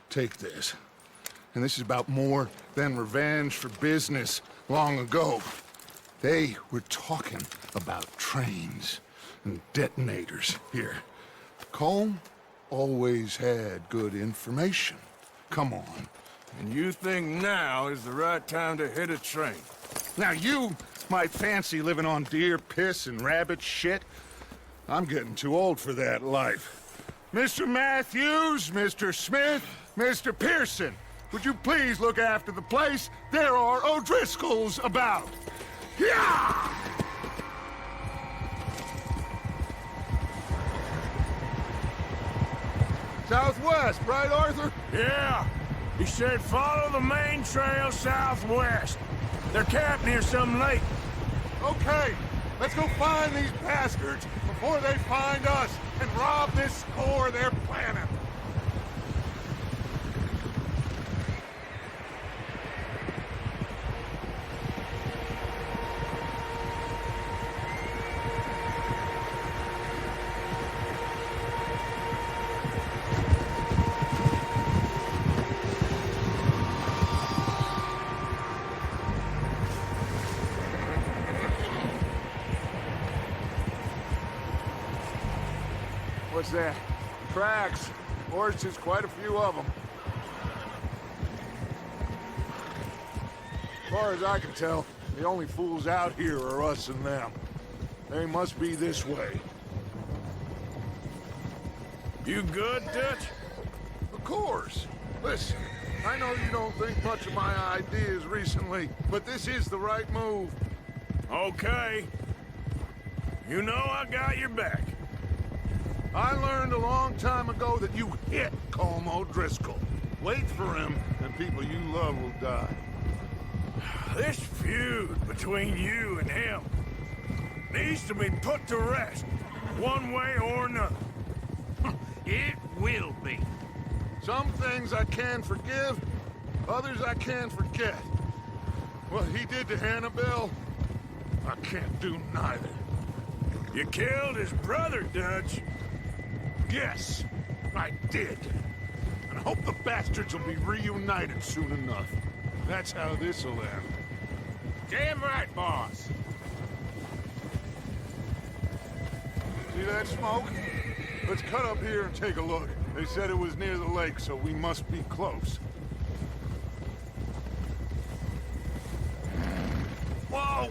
Take this. And this is about more than revenge for business long ago. They were talking about trains and detonators here. Colm always had good information. Come on. And you think now is the right time to hit a train? Now you might fancy living on deer piss and rabbit shit. I'm getting too old for that life. Mr. Matthews, Mr. Smith, Mr. Pearson, would you please look after the place? There are O'Driscolls about. Yeah! Southwest, right, Arthur? Yeah. He said follow the main trail southwest. They're camped near some lake. Okay, let's go find these bastards before they find us and rob this store they're planning. What's that? Tracks. Horses, quite a few of them. As far as I can tell, the only fools out here are us and them. They must be this way. You good, Dutch? Of course. Listen, I know you don't think much of my ideas recently, but this is the right move. Okay. You know I got your back. I learned a long time ago that you hit Colm O'Driscoll. Wait for him, and people you love will die. This feud between you and him needs to be put to rest, one way or another. It will be. Some things I can forgive, others I can't forget. What he did to Annabelle, I can't do neither. You killed his brother, Dutch. Yes, I did. And I hope the bastards will be reunited soon enough. That's how this'll end. Damn right, boss. See that smoke? Let's cut up here and take a look. They said it was near the lake, so we must be close. Whoa!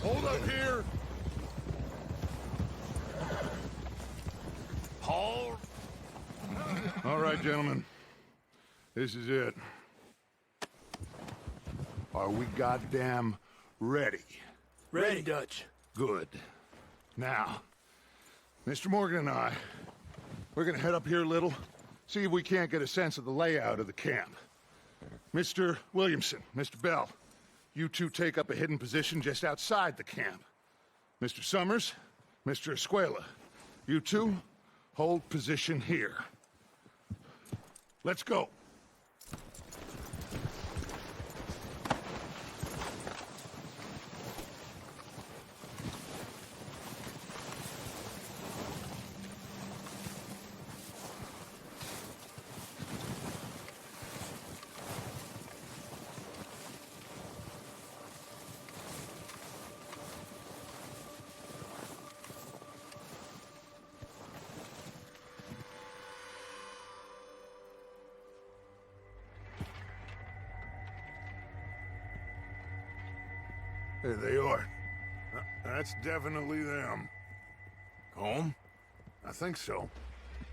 Hold up here! Hold. All right, gentlemen. This is it. Are we goddamn ready? Ready, Dutch. Good. Now, Mr. Morgan and I, we're gonna head up here a little, see if we can't get a sense of the layout of the camp. Mr. Williamson, Mr. Bell, you two take up a hidden position just outside the camp. Mr. Summers, Mr. Escuela, you two hold position here. Let's go. There they are. That's definitely them. Home? I think so.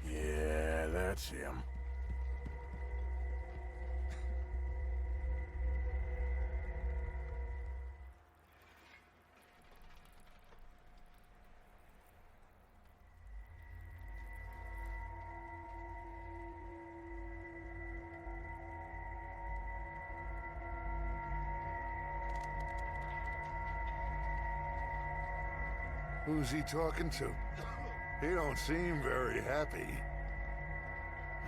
Yeah, that's him. Who's he talking to? He don't seem very happy.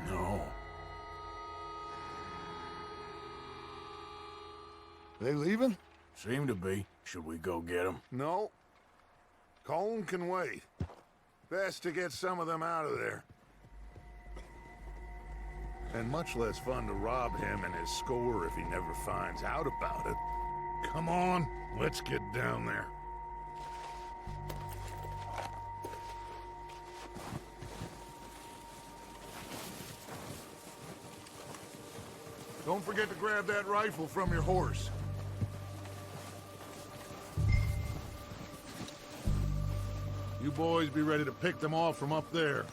No. They leaving? Seem to be. Should we go get him? No. Colm can wait. Best to get some of them out of there. And much less fun to rob him and his score if he never finds out about it. Come on, let's get down there. Don't forget to grab that rifle from your horse. You boys be ready to pick them off from up there.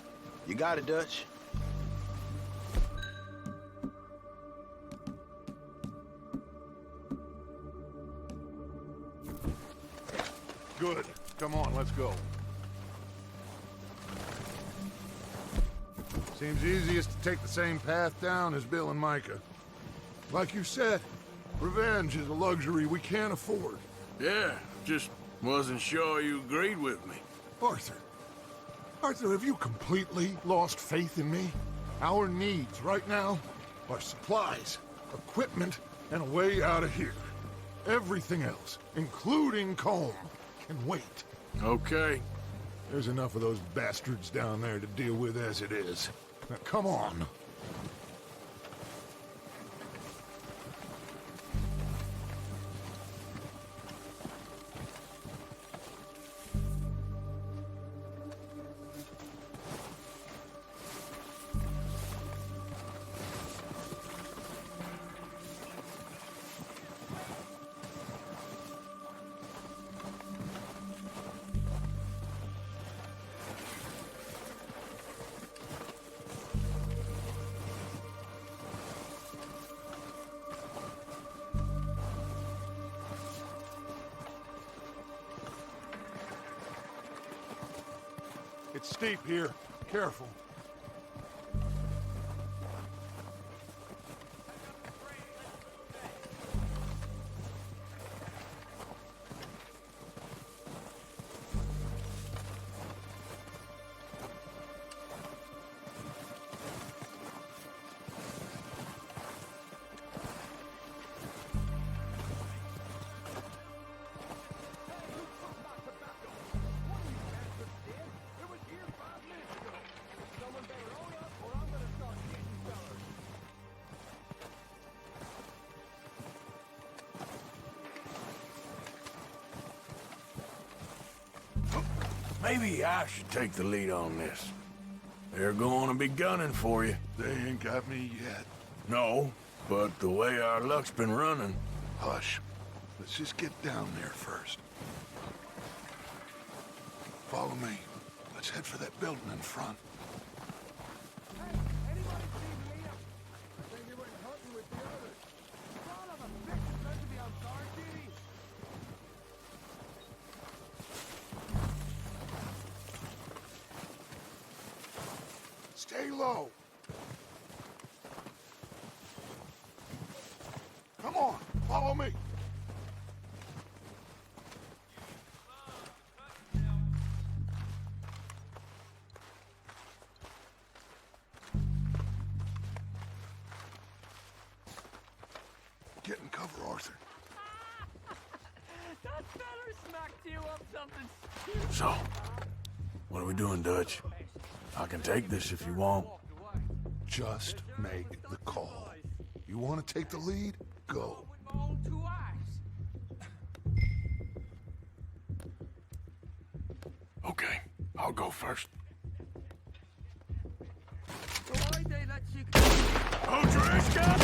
You got it, Dutch. Good. Come on, let's go. Seems easiest to take the same path down as Bill and Micah. Like you said, revenge is a luxury we can't afford. Yeah, just wasn't sure you agreed with me. Arthur, have you completely lost faith in me? Our needs right now are supplies, equipment, and a way out of here. Everything else, including Colm, can wait. Okay. There's enough of those bastards down there to deal with as it is. Now, come on. It's steep here. Careful. Maybe I should take the lead on this. They're going to be gunning for you. They ain't got me yet. No, but the way our luck's been running... Hush. Let's just get down there first. Follow me. Let's head for that building in front. Stay low. Come on, follow me. Get in cover, Arthur. That feller smacked you up something. So, what are we doing, Dutch? I can take this if you want. Just make the call. You want to take the lead? Go. Okay, I'll go first. Oh, Dresca!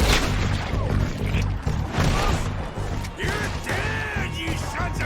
You're dead, you sons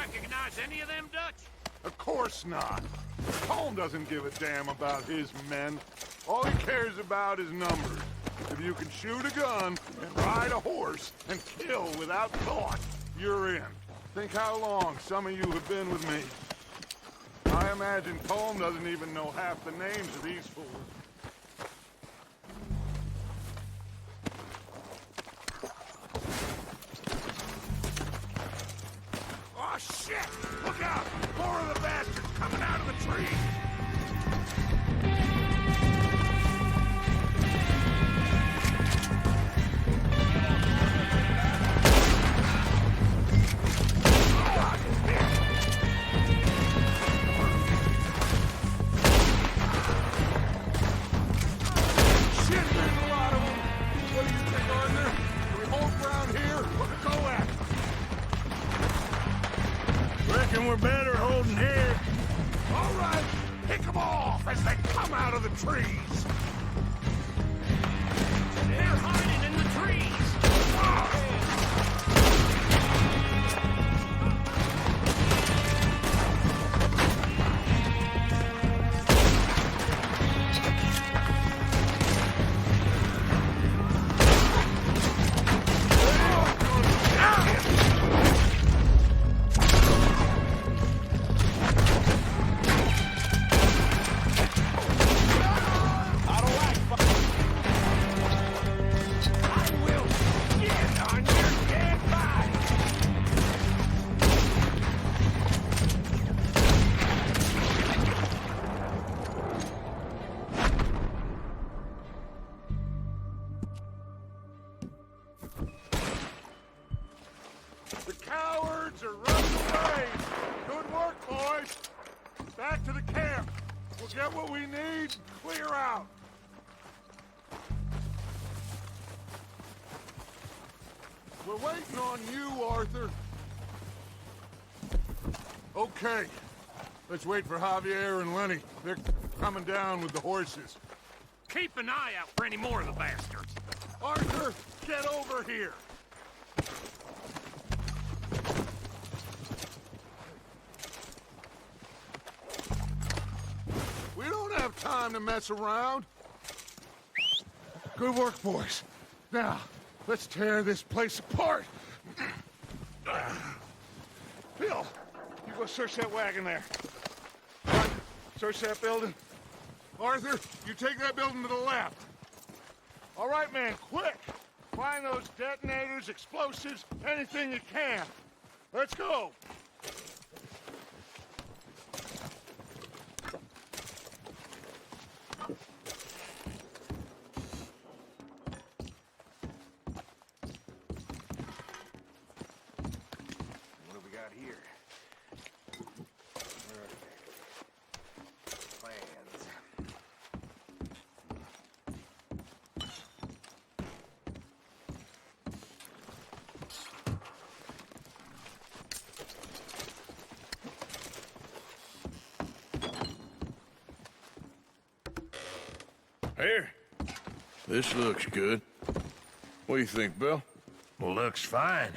recognize any of them, Dutch? Of course not. Colm doesn't give a damn about his men. All he cares about is numbers. If you can shoot a gun and ride a horse and kill without thought, you're in. Think how long some of you have been with me. I imagine Colm doesn't even know half the names of these fools. Oh, shit! Look out! More of the bastards coming out of the trees! We're better holding here. All right, pick them off as they come out of the trees. They're hiding in the trees. The cowards are running away. Good work, boys. Back to the camp. We'll get what we need and clear out. We're waiting on you, Arthur. Okay. Let's wait for Javier and Lenny. They're coming down with the horses. Keep an eye out for any more of the bastards. Arthur, get over here. We don't have time to mess around. Good work, boys. Now, let's tear this place apart. Bill, you go search that wagon there. Bud, search that building. Arthur, you take that building to the left. All right, man, quick. Find those detonators, explosives, anything you can. Let's go. What do we got here? Plans. Here. This looks good. What do you think, Bill? Looks fine.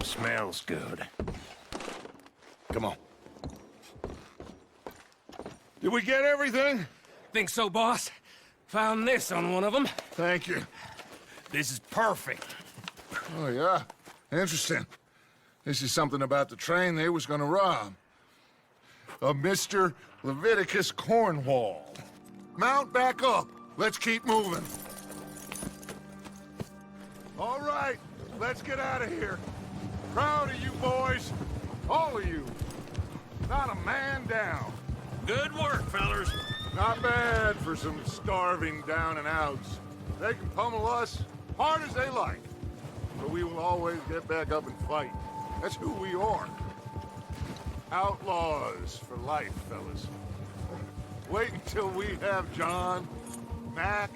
Smells good. Come on. Did we get everything? Think so, boss? Found this on one of them. Thank you. This is perfect. Oh, yeah? Interesting. This is something about the train they was gonna rob. A Mr. Leviticus Cornwall. Mount back up. Let's keep moving. All right, let's get out of here. Proud of you boys. All of you. Not a man down. Good work, fellers. Not bad for some starving down and outs. They can pummel us hard as they like. But we will always get back up and fight. That's who we are. Outlaws for life, fellas. Wait until we have John, Mac,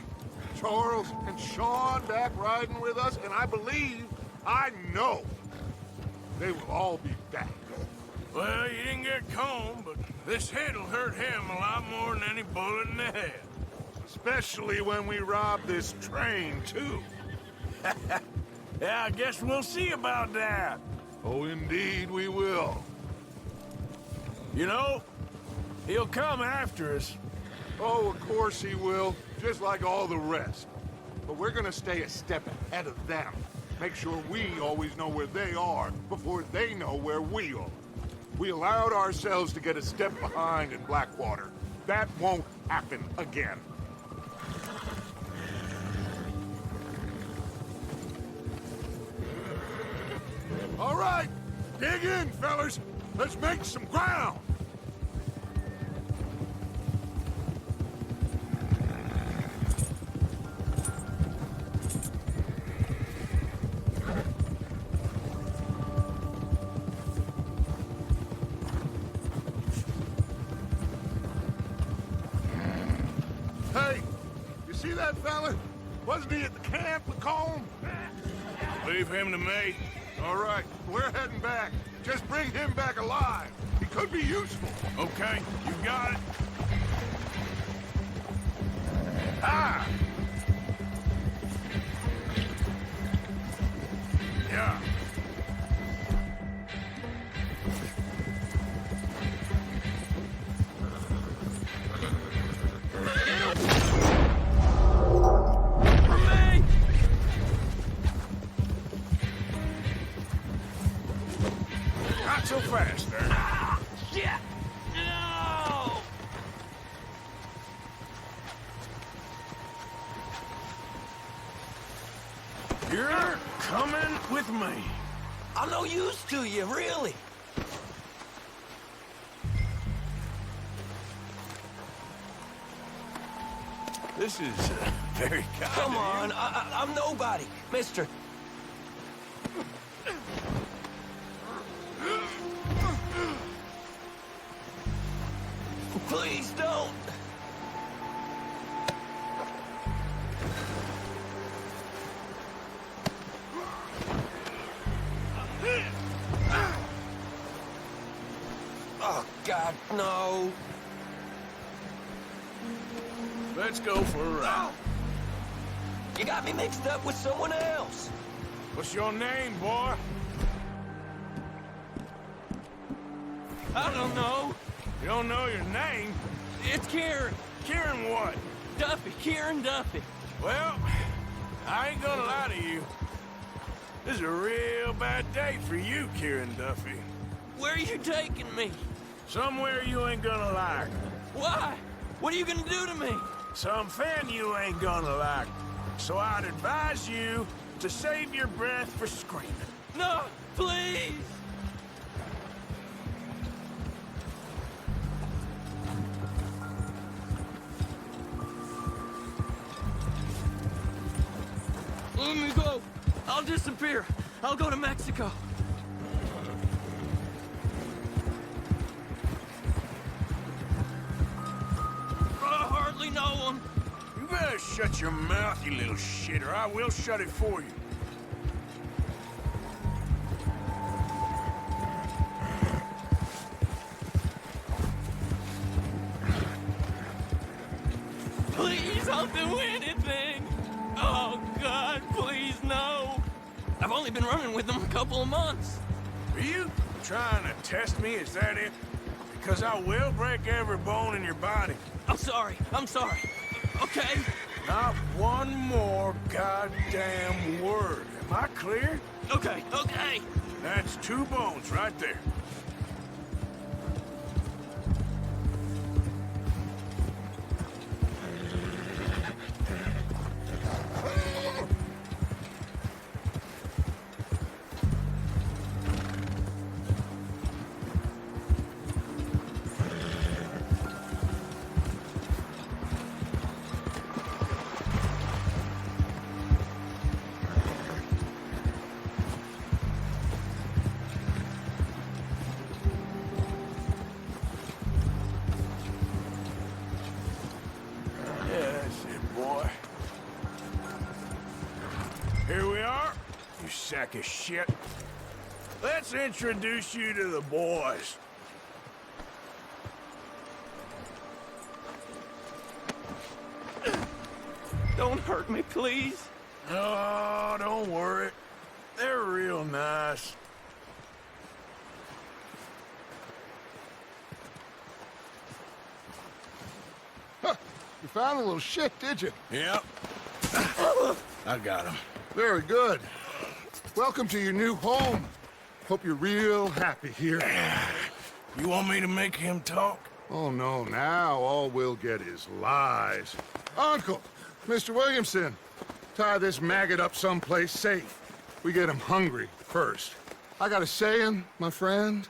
Charles, and Sean back riding with us, and I know, they will all be back. Well, you didn't get Colm, but this hit'll hurt him a lot more than any bullet in the head. Especially when we rob this train, too. Yeah, I guess we'll see about that. Oh, indeed we will. You know, he'll come after us. Oh, of course he will, just like all the rest. But we're gonna stay a step ahead of them. Make sure we always know where they are before they know where we are. We allowed ourselves to get a step behind in Blackwater. That won't happen again. All right, dig in, fellas. Let's make some ground. Hey, you see that fella? Wasn't he at the camp with Colm? Leave him to me. All right, we're heading back. Just bring him back alive. He could be useful. Okay, you got it. Ah! Yeah. Not so fast, there. Shit! No! You're coming with me. I'm no use to you, really. This is very kind Come of you. on, I'm nobody, mister. Please don't. Oh, God, no. Let's go for a ride. You got me mixed up with someone else. What's your name, boy? I don't know. You don't know your name? It's Kieran. Kieran what? Duffy. Kieran Duffy. Well, I ain't gonna lie to you. This is a real bad day for you, Kieran Duffy. Where are you taking me? Somewhere you ain't gonna like. Why? What are you gonna do to me? Something you ain't gonna like. So I'd advise you to save your breath for screaming. No, please. Let me go. I'll disappear. I'll go to Mexico. I hardly know him. You better shut your mouth, you little shit, or I will shut it for you. Please, I'll do anything. Oh, God, please, no. I've only been running with them a couple of months. Are you trying to test me? Is that it? Because I will break every bone in your body. I'm sorry. Okay? Not one more goddamn word. Am I clear? Okay. That's 2 bones right there. Here we are, you sack of shit. Let's introduce you to the boys. Don't hurt me, please. Oh, don't worry. They're real nice. found a little shit, did you? Yep. I got him. Very good. Welcome to your new home. Hope you're real happy here. You want me to make him talk? Oh, no, now all we'll get is lies. Uncle, Mr. Williamson, tie this maggot up someplace safe. We get him hungry first. I got a saying, my friend.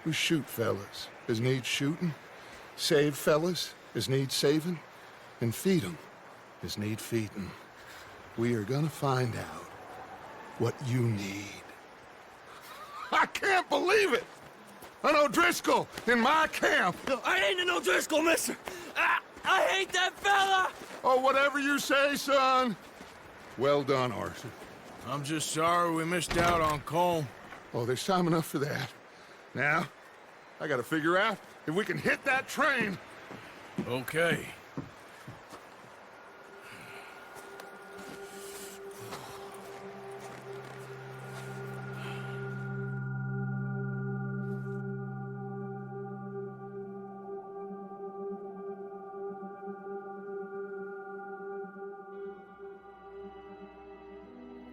We shoot fellas as need shooting, save fellas as need saving, and feed 'em as need feeding. We are gonna find out what you need. I can't believe it! An O'Driscoll in my camp! No, I ain't an O'Driscoll, mister! I hate that fella! Oh, whatever you say, son. Well done, Arthur. I'm just sorry we missed out on Colm. Oh, there's time enough for that. Now, I gotta figure out if we can hit that train. Okay.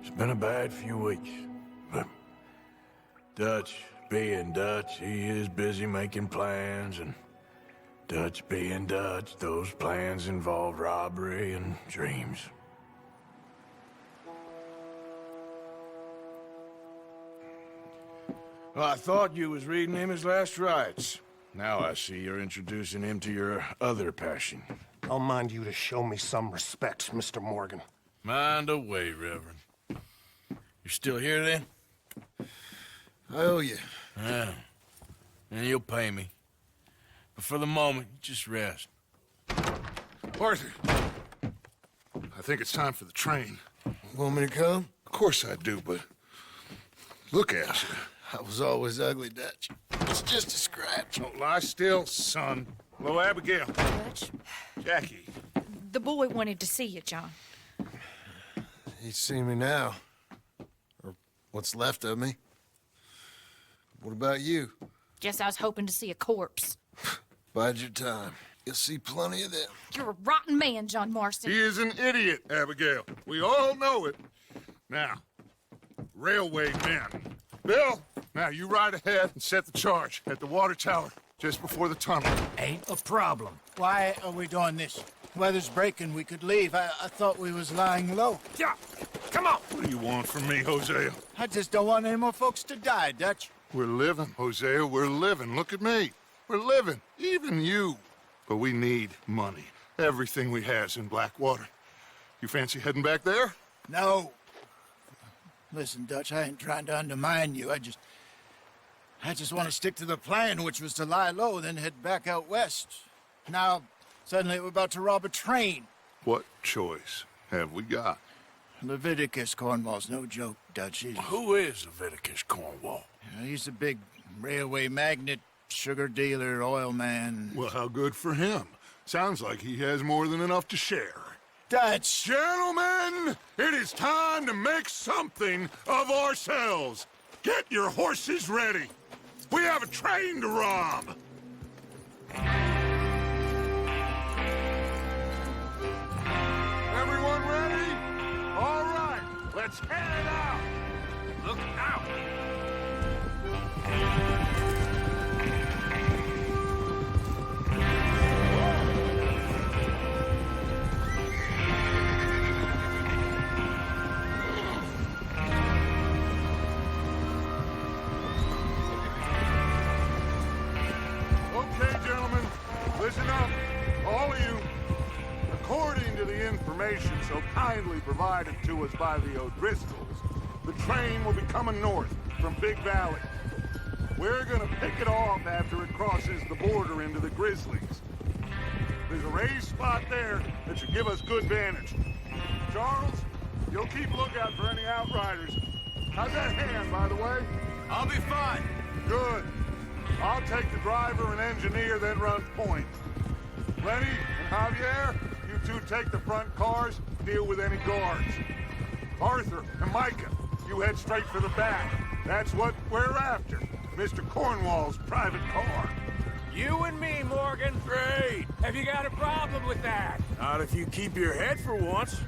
It's been a bad few weeks, but Dutch being Dutch, he is busy making plans, and Dutch being Dutch, those plans involve robbery and dreams. Well, I thought you was reading him his last rites. Now I see you're introducing him to your other passion. I'll mind you to show me some respect, Mr. Morgan. Mind away, Reverend. You still here, then? I owe you. Yeah. And you'll pay me. But for the moment, just rest. Arthur, I think it's time for the train. Want me to come? Of course I do, but look at you. I was always ugly, Dutch. It's just a scratch. Don't lie still, son. Hello, Abigail. Dutch, Jackie. the boy wanted to see you, John. He's seen me now. Or what's left of me. What about you? Guess I was hoping to see a corpse. Bide your time. You'll see plenty of them. You're a rotten man, John Marston. He is an idiot, Abigail. We all know it. Now, railway men. Bill, now you ride ahead and set the charge at the water tower just before the tunnel. Ain't a problem. Why are we doing this? Weather's breaking. We could leave. I thought we was lying low. Yeah, come on. What do you want from me, Hosea? I just don't want any more folks to die, Dutch. We're living, Hosea. We're living. Look at me. We're living. Even you. But we need money. Everything we has in Blackwater. You fancy heading back there? No. Listen, Dutch, I ain't trying to undermine you. I just want to stick to the plan, which was to lie low, then head back out west. Now, suddenly we're about to rob a train. What choice have we got? Leviticus Cornwall's no joke, Dutch. Who is Leviticus Cornwall? He's a big railway magnate, sugar dealer, oil man. Well, how good for him. Sounds like he has more than enough to share. Dutch! Gentlemen, it is time to make something of ourselves. Get your horses ready. We have a train to rob. Everyone ready? All right, let's head out. Look out! Okay, gentlemen, listen up, all of you. According to the information so kindly provided to us by the O'Driscolls, the train will be coming north from Big Valley. We're gonna pick it off after it crosses the border into the Grizzlies. There's a raised spot there that should give us good vantage. Charles, you'll keep lookout for any outriders. How's that hand, by the way? I'll be fine. Good. I'll take the driver and engineer, then run point. Lenny and Javier, you two take the front cars, deal with any guards. Arthur and Micah, you head straight for the back. That's what we're after. Mr. Cornwall's private car. You and me, Morgan. Great. Have you got a problem with that? Not if you keep your head for once.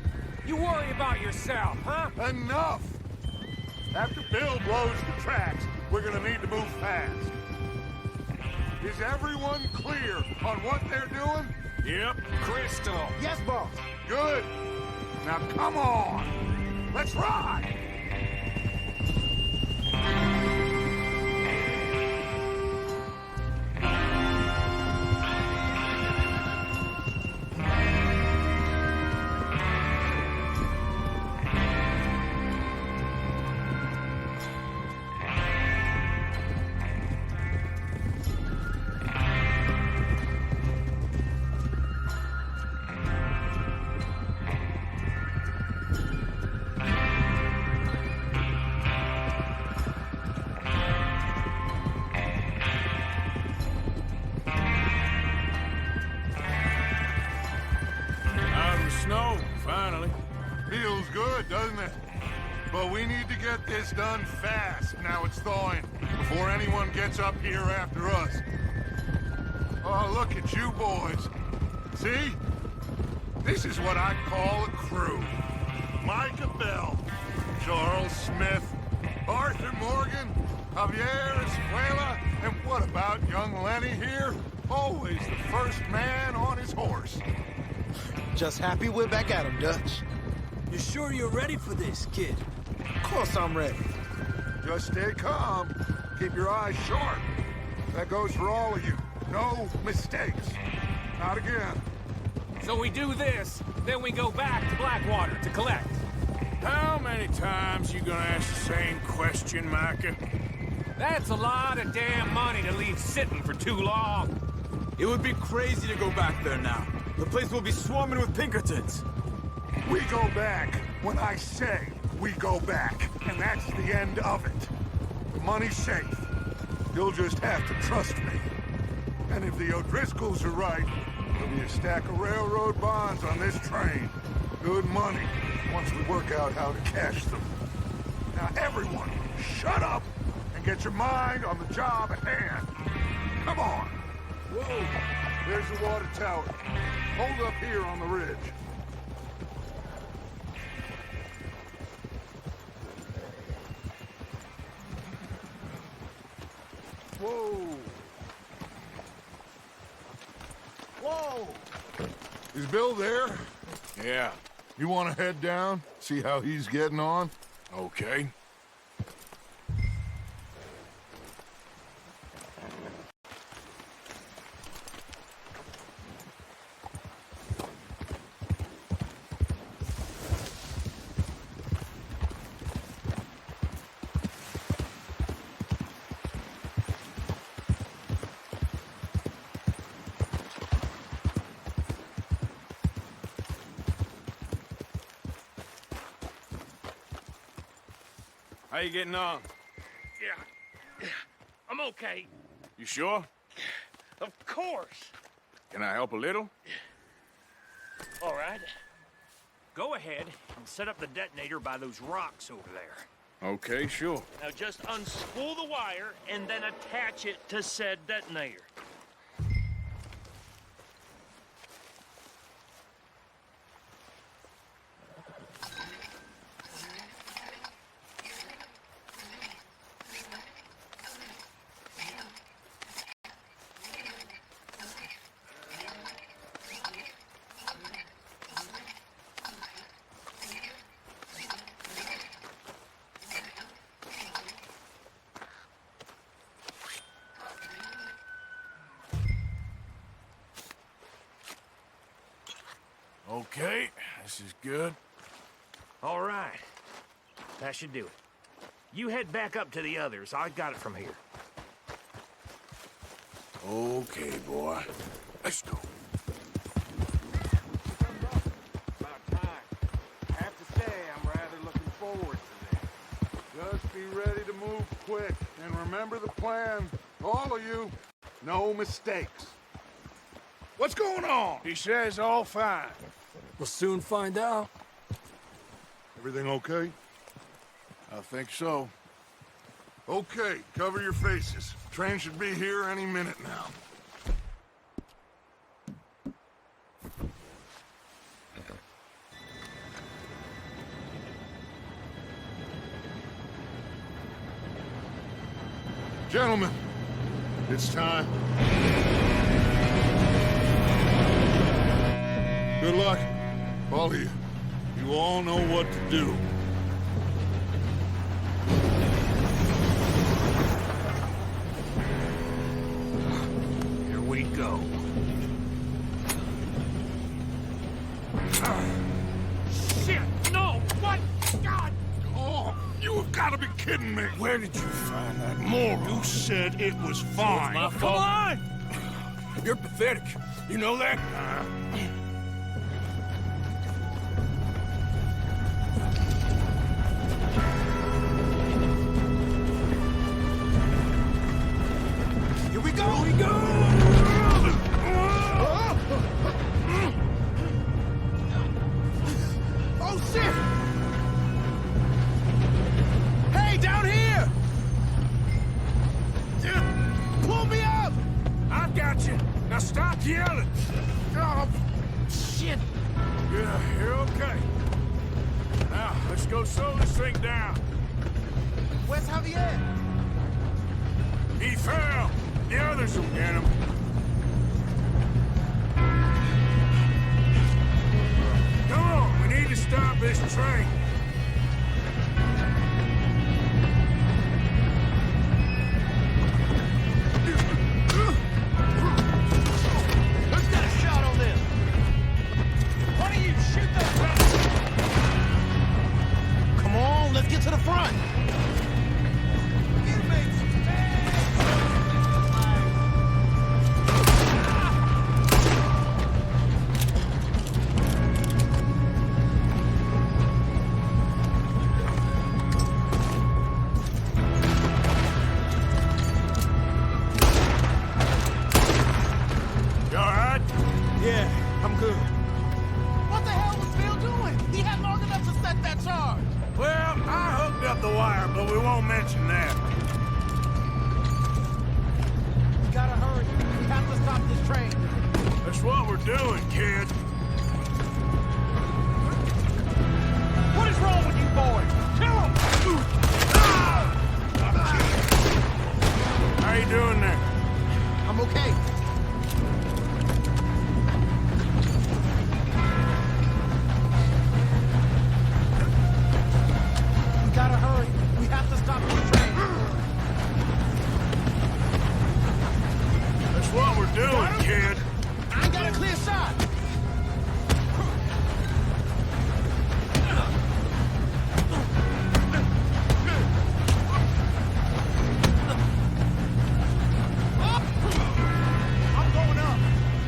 You worry about yourself, huh? Enough! After Bill blows the tracks, we're gonna need to move fast. Is everyone clear on what they're doing? Yep. Crystal. Yes, boss. Good. Now come on. Let's ride. Out of the snow, finally. Feels good, doesn't it? But we need to get this done fast, now it's thawing, before anyone gets up here after us. Oh, look at you boys. See? This is what I call a crew. Micah Bell, Charles Smith, Arthur Morgan, Javier Escuela, and what about young Lenny here? Always the first man on his horse. Just happy we're back at him, Dutch. You sure you're ready for this, kid? Of course I'm ready. Just stay calm. Keep your eyes sharp. That goes for all of you. No mistakes. Not again. So we do this, then we go back to Blackwater to collect. How many times you gonna ask the same question, Micah? That's a lot of damn money to leave sitting for too long. It would be crazy to go back there now. The place will be swarming with Pinkertons. We go back when I say we go back, and that's the end of it. The money's safe. You'll just have to trust me. And if the O'Driscolls are right, there'll be a stack of railroad bonds on this train. Good money, once we work out how to cash them. Now everyone, shut up and get your mind on the job at hand. Come on. Whoa, there's the water tower. Hold up here on the ridge. Whoa. Whoa! Is Bill there? Yeah. You want to head down? See how he's getting on? Okay. How you getting on? Yeah. I'm okay. You sure? Of course. Can I help a little? All right. Go ahead and set up the detonator by those rocks over there. Okay, sure. Now just unspool the wire and then attach it to said detonator. Okay, this is good. All right. That should do it. You head back up to the others. I got it from here. Okay, boy. Let's go. About time. Have to say, I'm rather looking forward to this. Just be ready to move quick, and remember the plan. All of you, no mistakes. What's going on? He says all fine. We'll soon find out. Everything okay? I think so. Okay, cover your faces. Train should be here any minute now. Gentlemen, it's time. Good luck, all of you. You all know what to do. Here we go. Shit! No! What? God! Oh, you have got to be kidding me. Where did you find that moron? You said it was fine. My fault. Come on! You're pathetic. You know that? Here we go! Here we go! Oh, shit! Hey, down here! Pull me up! I've got you. Now stop yelling. Oh, shit! Yeah, you're okay. Now, let's go slow this thing down. Where's Javier? He fell. The others will get him. Come on, we need to stop this train. Who's got a shot on this? One of you, shoot that! Come on, let's get to the front! You all right? Yeah, I'm good. What the hell was Phil doing? He had long enough to set that charge. Well, I hooked up the wire, but we won't mention that. We gotta hurry. We have to stop this train. That's what we're doing, kid. What is wrong with you boys? Kill him! How you doing there? I'm okay. We gotta hurry. We have to stop this train. That's what we're doing, kid. I got a clear shot. I'm going up.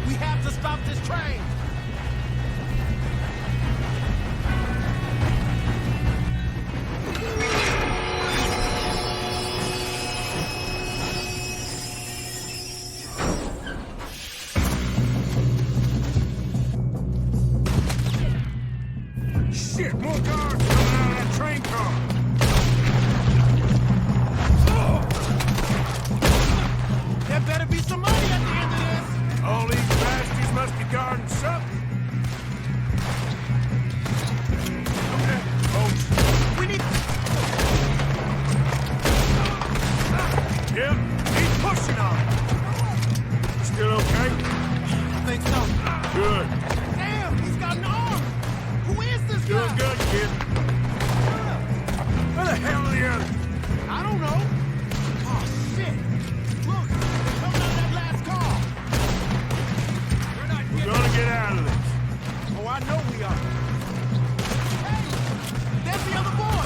We have to stop this train. Shit, more guards coming out of that train car. There better be some money at the end of this. All these bastards must be guarding something. Okay, folks. We need... Yep, keep pushing on. Still okay? I think so. Good. Damn, he's got an arm. Who is this Doing guy? good, kid. Where the hell are the others? I don't know. Oh, shit. Look, they're coming out of that last car. We're gonna get out of this. Oh, I know we are. Hey, there's the other boy.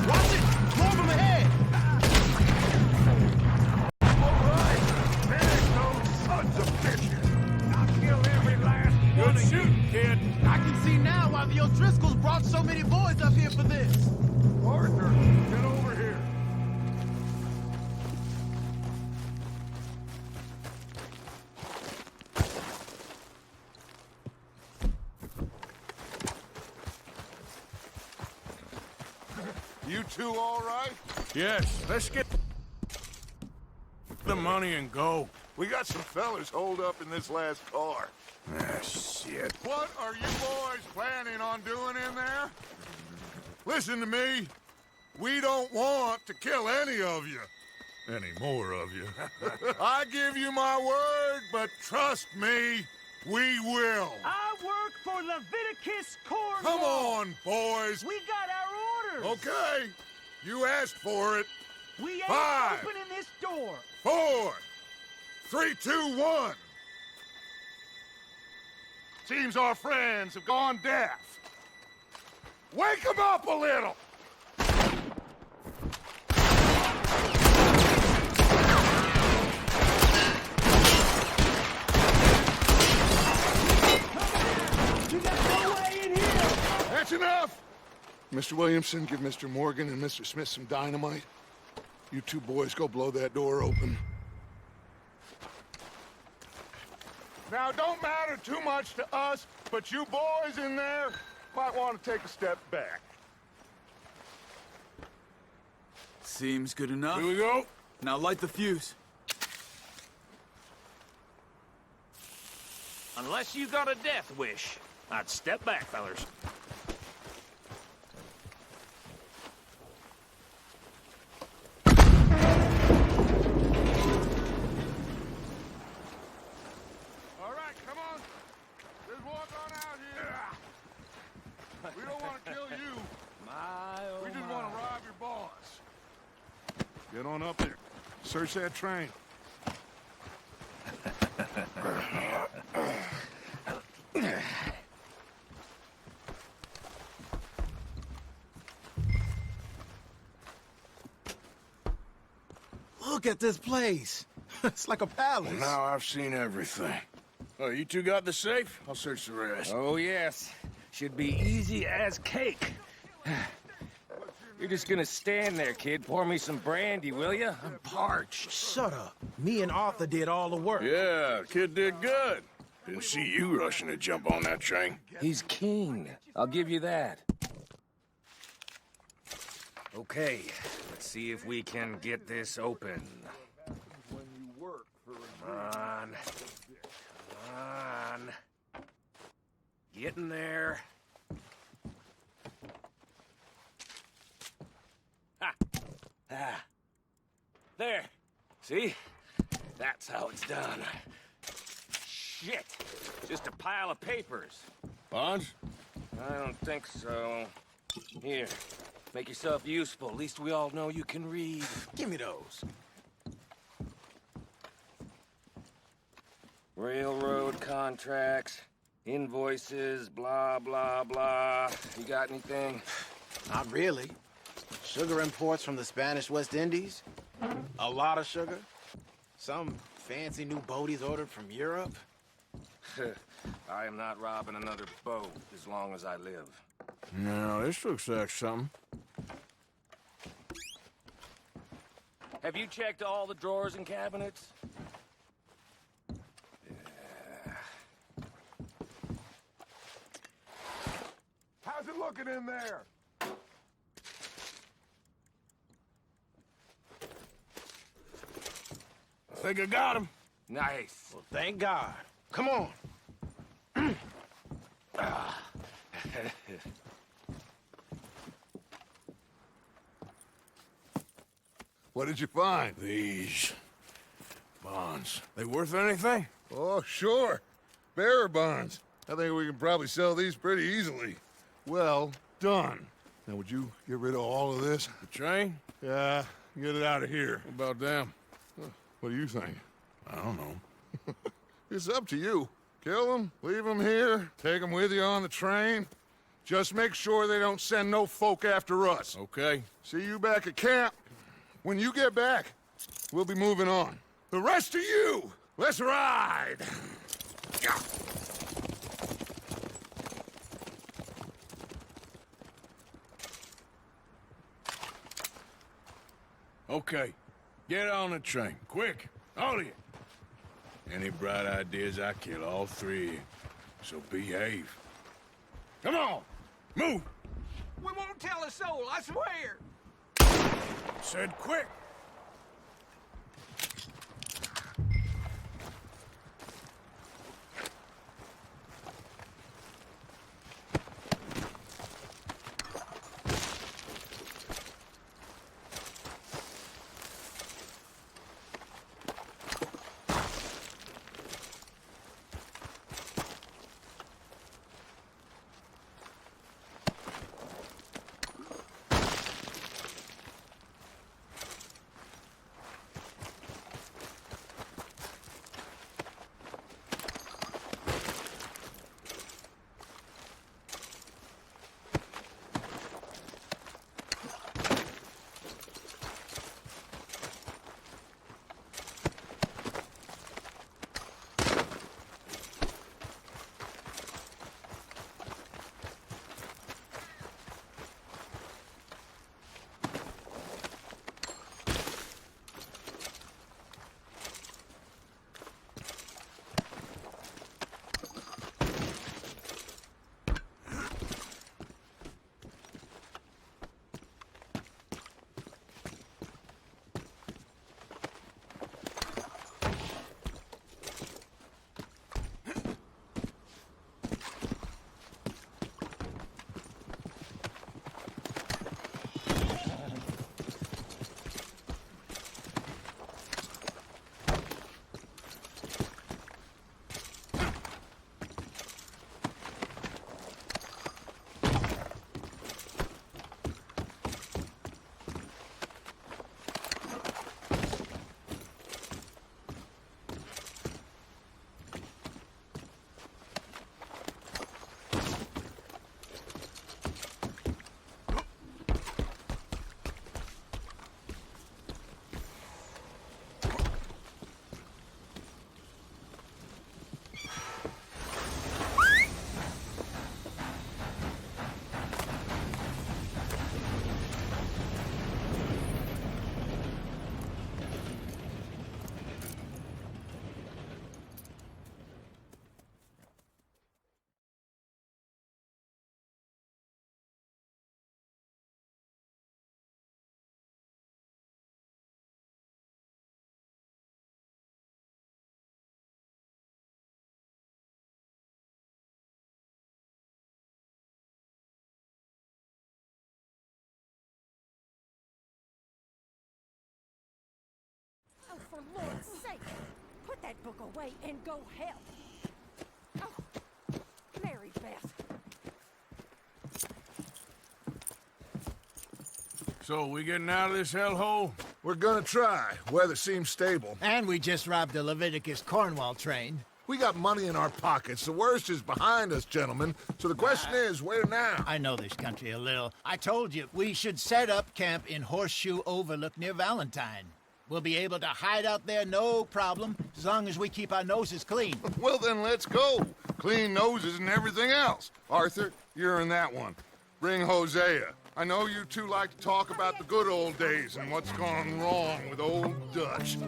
Watch it. More of them ahead. All right. There's those sons of bitches. I'll kill every last one. Good shooting, kid. I can see now why the O'Driscolls brought so many boys up here for this. Arthur, get over here. You two all right? Yes, let's get the money and go. We got some fellas holed up in this last car. Ah, shit. What are you boys planning on doing in there? Listen to me. We don't want to kill any of you. Any more of you. I give you my word, but trust me, we will. I work for Leviticus Cornwall. Come on, boys. We got our orders. Okay. You asked for it. We ain't 5, opening this door. 4, 3, 2, 1. Seems our friends have gone deaf. Wake them up a little. You got no way in here. That's enough! Mr. Williamson, give Mr. Morgan and Mr. Smith some dynamite. You two boys go blow that door open. Now, don't matter too much to us, but you boys in there might want to take a step back. Seems good enough. Here we go. Now light the fuse. Unless you got a death wish, I'd step back, fellers. All right, come on. Just walk on out here. We don't want to kill you. We just want to rob your boss. Get on up there. Search that train. Look at this place. It's like a palace. Well, now I've seen everything. Oh, you two got the safe? I'll search the rest. Oh, yes. Should be easy as cake. You're just gonna stand there, kid. Pour me some brandy, will you? I'm parched. Shut up. Me and Arthur did all the work. Yeah, kid did good. Didn't see you rushing to jump on that train. He's keen. I'll give you that. Okay, let's see if we can get this open. Come on. Come on. Getting there. Ha! Ah. There. See? That's how it's done. Shit! Just a pile of papers. Bonds? I don't think so. Here, make yourself useful. At least we all know you can read. Give me those. Railroad contracts, invoices, blah, blah, blah. You got anything? Not really. Sugar imports from the Spanish West Indies. A lot of sugar. Some fancy new boat he's ordered from Europe. I am not robbing another boat as long as I live. No, this looks like something. Have you checked all the drawers and cabinets? How's it looking in there? I think I got him. Nice. Well, thank God. Come on. What did you find? These bonds. They worth anything? Oh, sure. Bearer bonds. I think we can probably sell these pretty easily. Well done. Now, would you get rid of all of this? The train? Yeah, get it out of here. What about them? What do you think? I don't know. It's up to you. Kill them, leave them here, take them with you on the train. Just make sure they don't send no folk after us. Okay. See you back at camp. When you get back, we'll be moving on. The rest of you, let's ride! Yeah. Okay. Get on the train. Quick. All of you. Any bright ideas, I kill all three of you. So behave. Come on! Move! We won't tell a soul, I swear! Said quick! that book away and go help. Oh, Mary Beth. So, we getting out of this hellhole? We're gonna try. Weather seems stable. And we just robbed a Leviticus Cornwall train. We got money in our pockets. The worst is behind us, gentlemen. So the question is, where now? I know this country a little. I told you, we should set up camp in Horseshoe Overlook near Valentine. We'll be able to hide out there no problem, as long as we keep our noses clean. Well, then let's go. Clean noses and everything else. Arthur, you're in that one. Bring Hosea. I know you two like to talk about the good old days and what's gone wrong with old Dutch.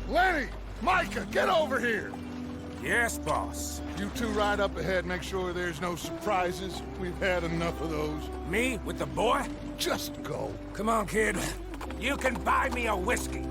Lenny! Micah, get over here! Yes, boss. You two ride up ahead, make sure there's no surprises. We've had enough of those. Me with the boy? Just go. Come on, kid. You can buy me a whiskey.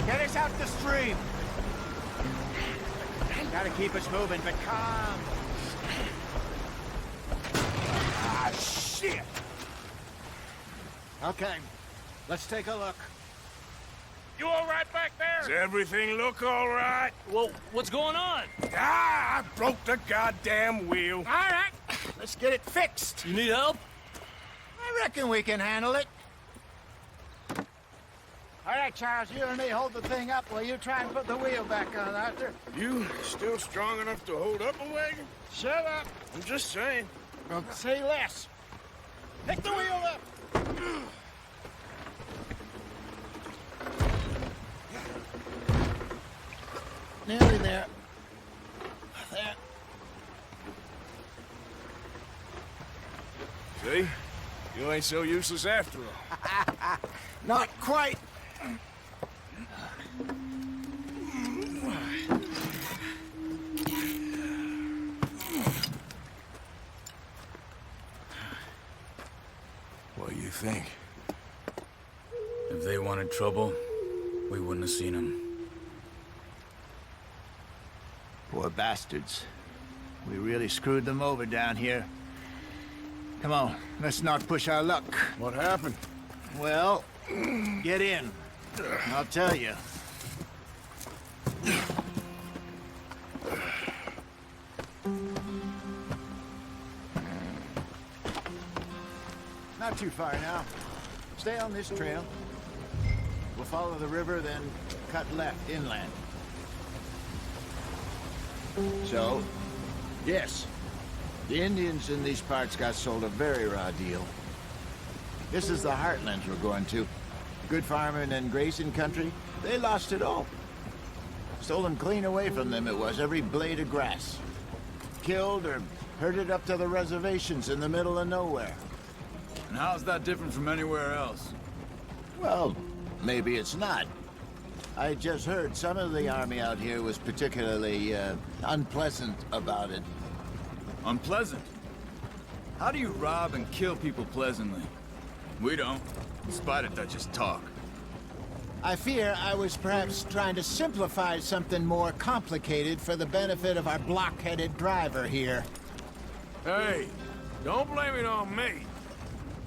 Get us out the stream. Gotta keep us moving, but calm. Ah, shit! Okay, let's take a look. You all right back there? Does everything look all right? Well, what's going on? Ah, I broke the goddamn wheel. All right, let's get it fixed. You need help? I reckon we can handle it. All right, Charles, you and me hold the thing up while you try and put the wheel back on, Arthur. You still strong enough to hold up a wagon? Shut up. I'm just saying. Well, say less. Pick the wheel up. Nearly there. There. See? You ain't so useless after all. Not quite. What do you think? If they wanted trouble, we wouldn't have seen them. Poor bastards. We really screwed them over down here. Come on, let's not push our luck. What happened? Well, get in. I'll tell you. Not too far now. Stay on this trail. We'll follow the river, then cut left inland. So, yes, the Indians in these parts got sold a very raw deal. This is the heartlands we're going to. Good farming and grazing country, they lost it all. Stolen clean away from them it was, every blade of grass. Killed or herded up to the reservations in the middle of nowhere. And how's that different from anywhere else? Well, maybe it's not. I just heard some of the army out here was particularly unpleasant about it. Unpleasant? How do you rob and kill people pleasantly? We don't, in spite of Dutch's talk. I fear I was perhaps trying to simplify something more complicated for the benefit of our block-headed driver here. Hey, don't blame it on me.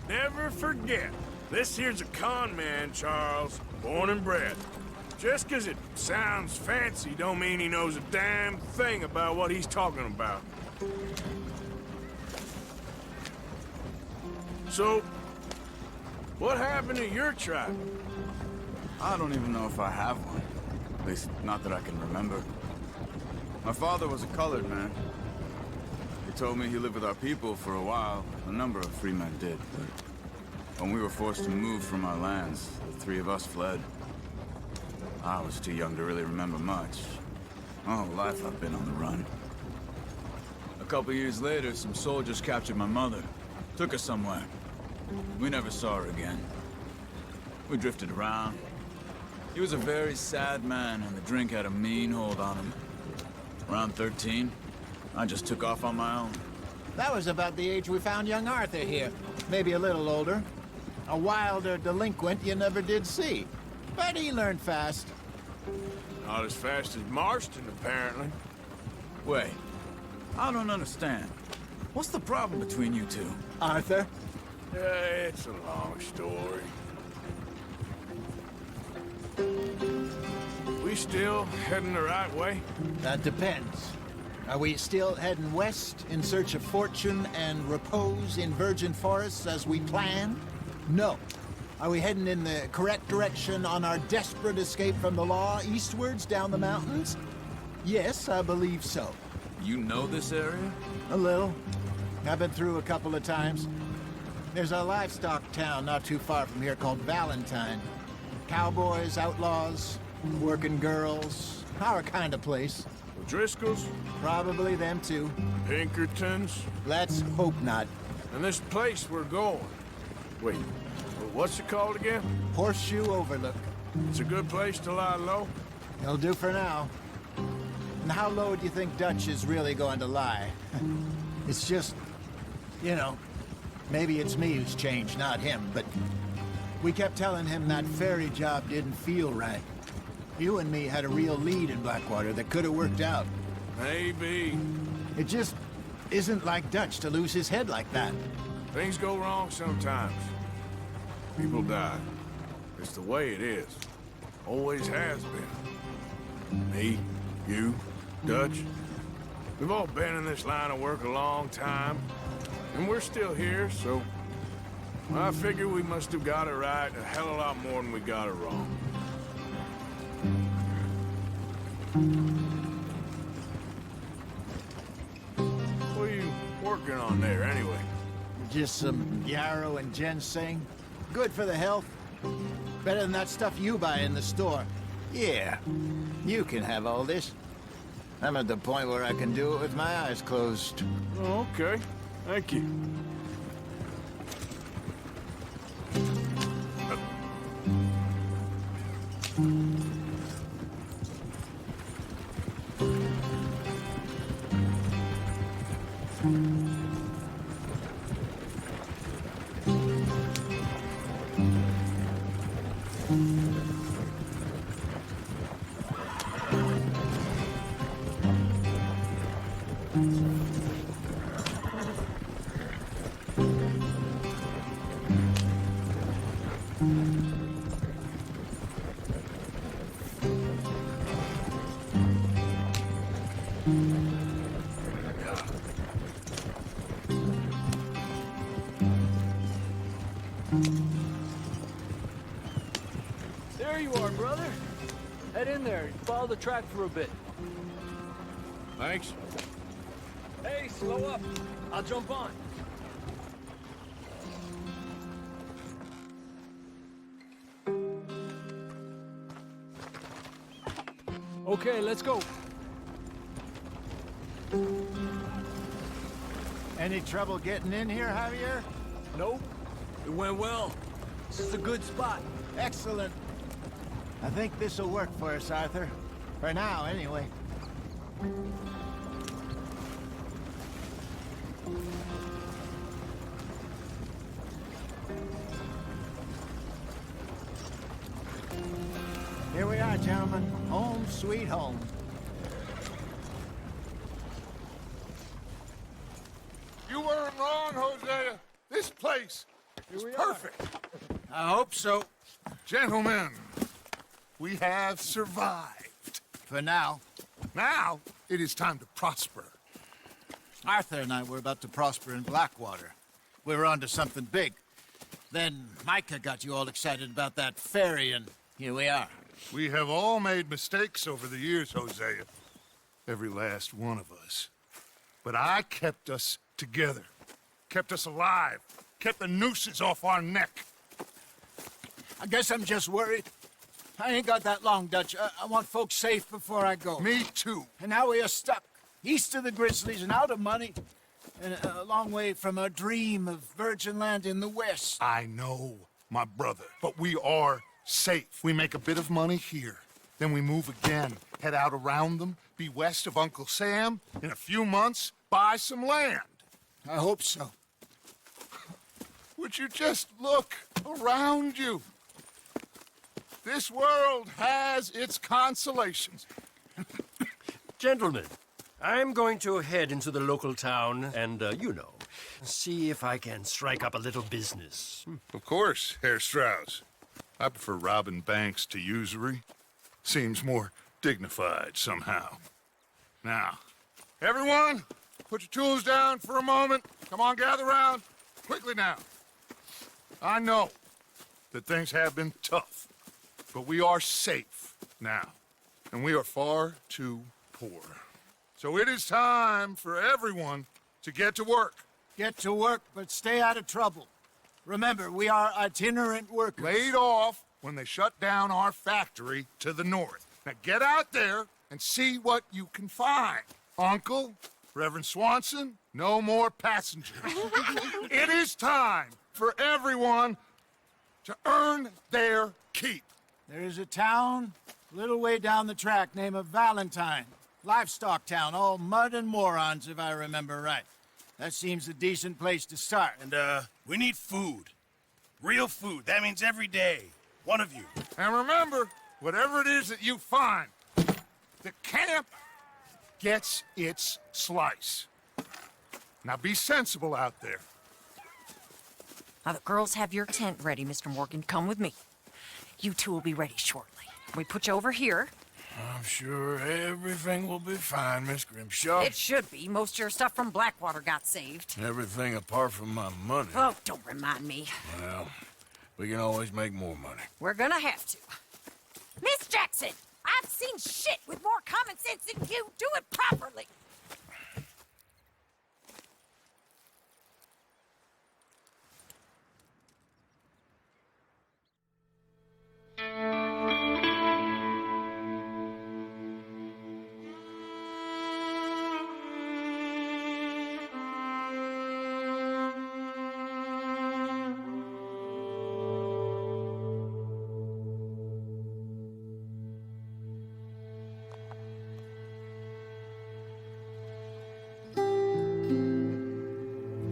Never forget, this here's a con man, Charles, born and bred. Just 'cause it sounds fancy don't mean he knows a damn thing about what he's talking about. So, what happened to your tribe? I don't even know if I have one. At least, not that I can remember. My father was a colored man. He told me he lived with our people for a while. A number of free men did, but when we were forced to move from our lands, the three of us fled. I was too young to really remember much. My whole life I've been on the run. A couple years later, some soldiers captured my mother. Took her somewhere. We never saw her again. We drifted around. He was a very sad man, and the drink had a mean hold on him. Around 13, I just took off on my own. That was about the age we found young Arthur here. Maybe a little older. A wilder delinquent you never did see. But he learned fast. Not as fast as Marston, apparently. Wait, I don't understand. What's the problem between you two? Arthur? It's a long story. We still heading the right way? That depends. Are we still heading west in search of fortune and repose in virgin forests as we planned? No. Are we heading in the correct direction on our desperate escape from the law eastwards down the mountains? Yes, I believe so. You know this area? A little. I've been through a couple of times. There's a livestock town not too far from here called Valentine. Cowboys, outlaws, working girls, our kind of place. The Driscolls? Probably them too. Pinkertons? Let's hope not. And this place we're going. Wait, what's it called again? Horseshoe Overlook. It's a good place to lie low? It'll do for now. And how low do you think Dutch is really going to lie? It's just, you know, maybe it's me who's changed, not him, but we kept telling him that ferry job didn't feel right. You and me had a real lead in Blackwater that could have worked out. Maybe. It just isn't like Dutch to lose his head like that. Things go wrong sometimes. People die. It's the way it is. Always has been. Me, you, Dutch. We've all been in this line of work a long time. And we're still here, so I figure we must have got it right a hell of a lot more than we got it wrong. What are you working on there, anyway? Just some yarrow and ginseng. Good for the health. Better than that stuff you buy in the store. Yeah, you can have all this. I'm at the point where I can do it with my eyes closed. Oh, okay. Thank you. There you are, brother. Head in there and follow the track for a bit. Thanks. Hey, slow up. I'll jump on. Okay, let's go. Any trouble getting in here, Javier? Nope. It went well. This is a good spot. Excellent. I think this'll work for us, Arthur. For now, anyway. Here we are, gentlemen. Home sweet home. You weren't wrong, Hosea. This place is perfect. I hope so. Gentlemen, we have survived. For now. Now, it is time to prosper. Arthur and I were about to prosper in Blackwater. We were onto something big. Then Micah got you all excited about that ferry, and here we are. We have all made mistakes over the years, Hosea. Every last one of us. But I kept us together. Kept us alive. Kept the nooses off our neck. I guess I'm just worried. I ain't got that long, Dutch. I want folks safe before I go. Me too. And now we are stuck. East of the Grizzlies and out of money. And a long way from a dream of virgin land in the west. I know, my brother. But we are safe. We make a bit of money here. Then we move again. Head out around them. Be west of Uncle Sam. In a few months, buy some land. I hope so. Would you just look around you? This world has its consolations. Gentlemen, I'm going to head into the local town and, see if I can strike up a little business. Of course, Herr Strauss. I prefer robbing banks to usury. Seems more dignified somehow. Now, everyone, put your tools down for a moment. Come on, gather round. Quickly now. I know that things have been tough, but we are safe now, and we are far too poor. So it is time for everyone to get to work. Get to work, but stay out of trouble. Remember, we are itinerant workers. Laid off when they shut down our factory to the north. Now get out there and see what you can find. Uncle, Reverend Swanson, no more passengers. It is time for everyone to earn their keep. There is a town a little way down the track named Valentine. Livestock town, all mud and morons, if I remember right. That seems a decent place to start. And, we need food. Real food. That means every day. One of you. And remember, whatever it is that you find, the camp gets its slice. Now be sensible out there. Now, the girls have your tent ready, Mr. Morgan. Come with me. You two will be ready shortly. We put you over here. I'm sure everything will be fine, Miss Grimshaw. It should be. Most of your stuff from Blackwater got saved. Everything apart from my money. Oh, don't remind me. Well, we can always make more money. We're gonna have to. Miss Jackson, I've seen shit with more common sense than you. Do it properly.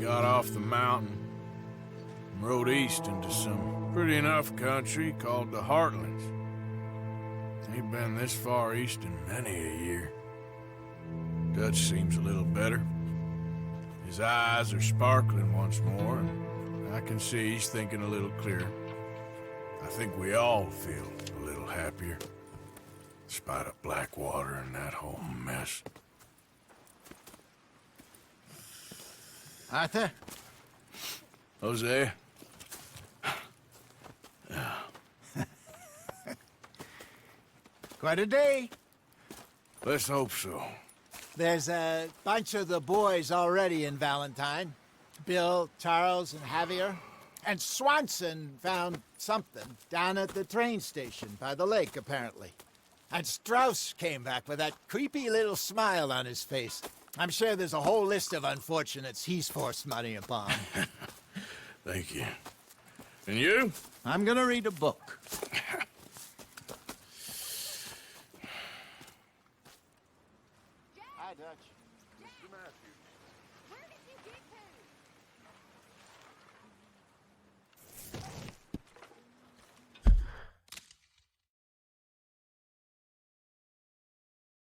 Got off the mountain and rode east into some pretty enough country called the Heartlands. Ain't been this far east in many a year. Dutch seems a little better. His eyes are sparkling once more, and I can see he's thinking a little clearer. I think we all feel a little happier, in spite of Blackwater and that whole mess. Arthur? Jose? Quite a day. Let's hope so. There's a bunch of the boys already in Valentine. Bill, Charles, and Javier. And Swanson found something down at the train station by the lake, apparently. And Strauss came back with that creepy little smile on his face. I'm sure there's a whole list of unfortunates he's forced money upon. Thank you. And you? I'm gonna read a book.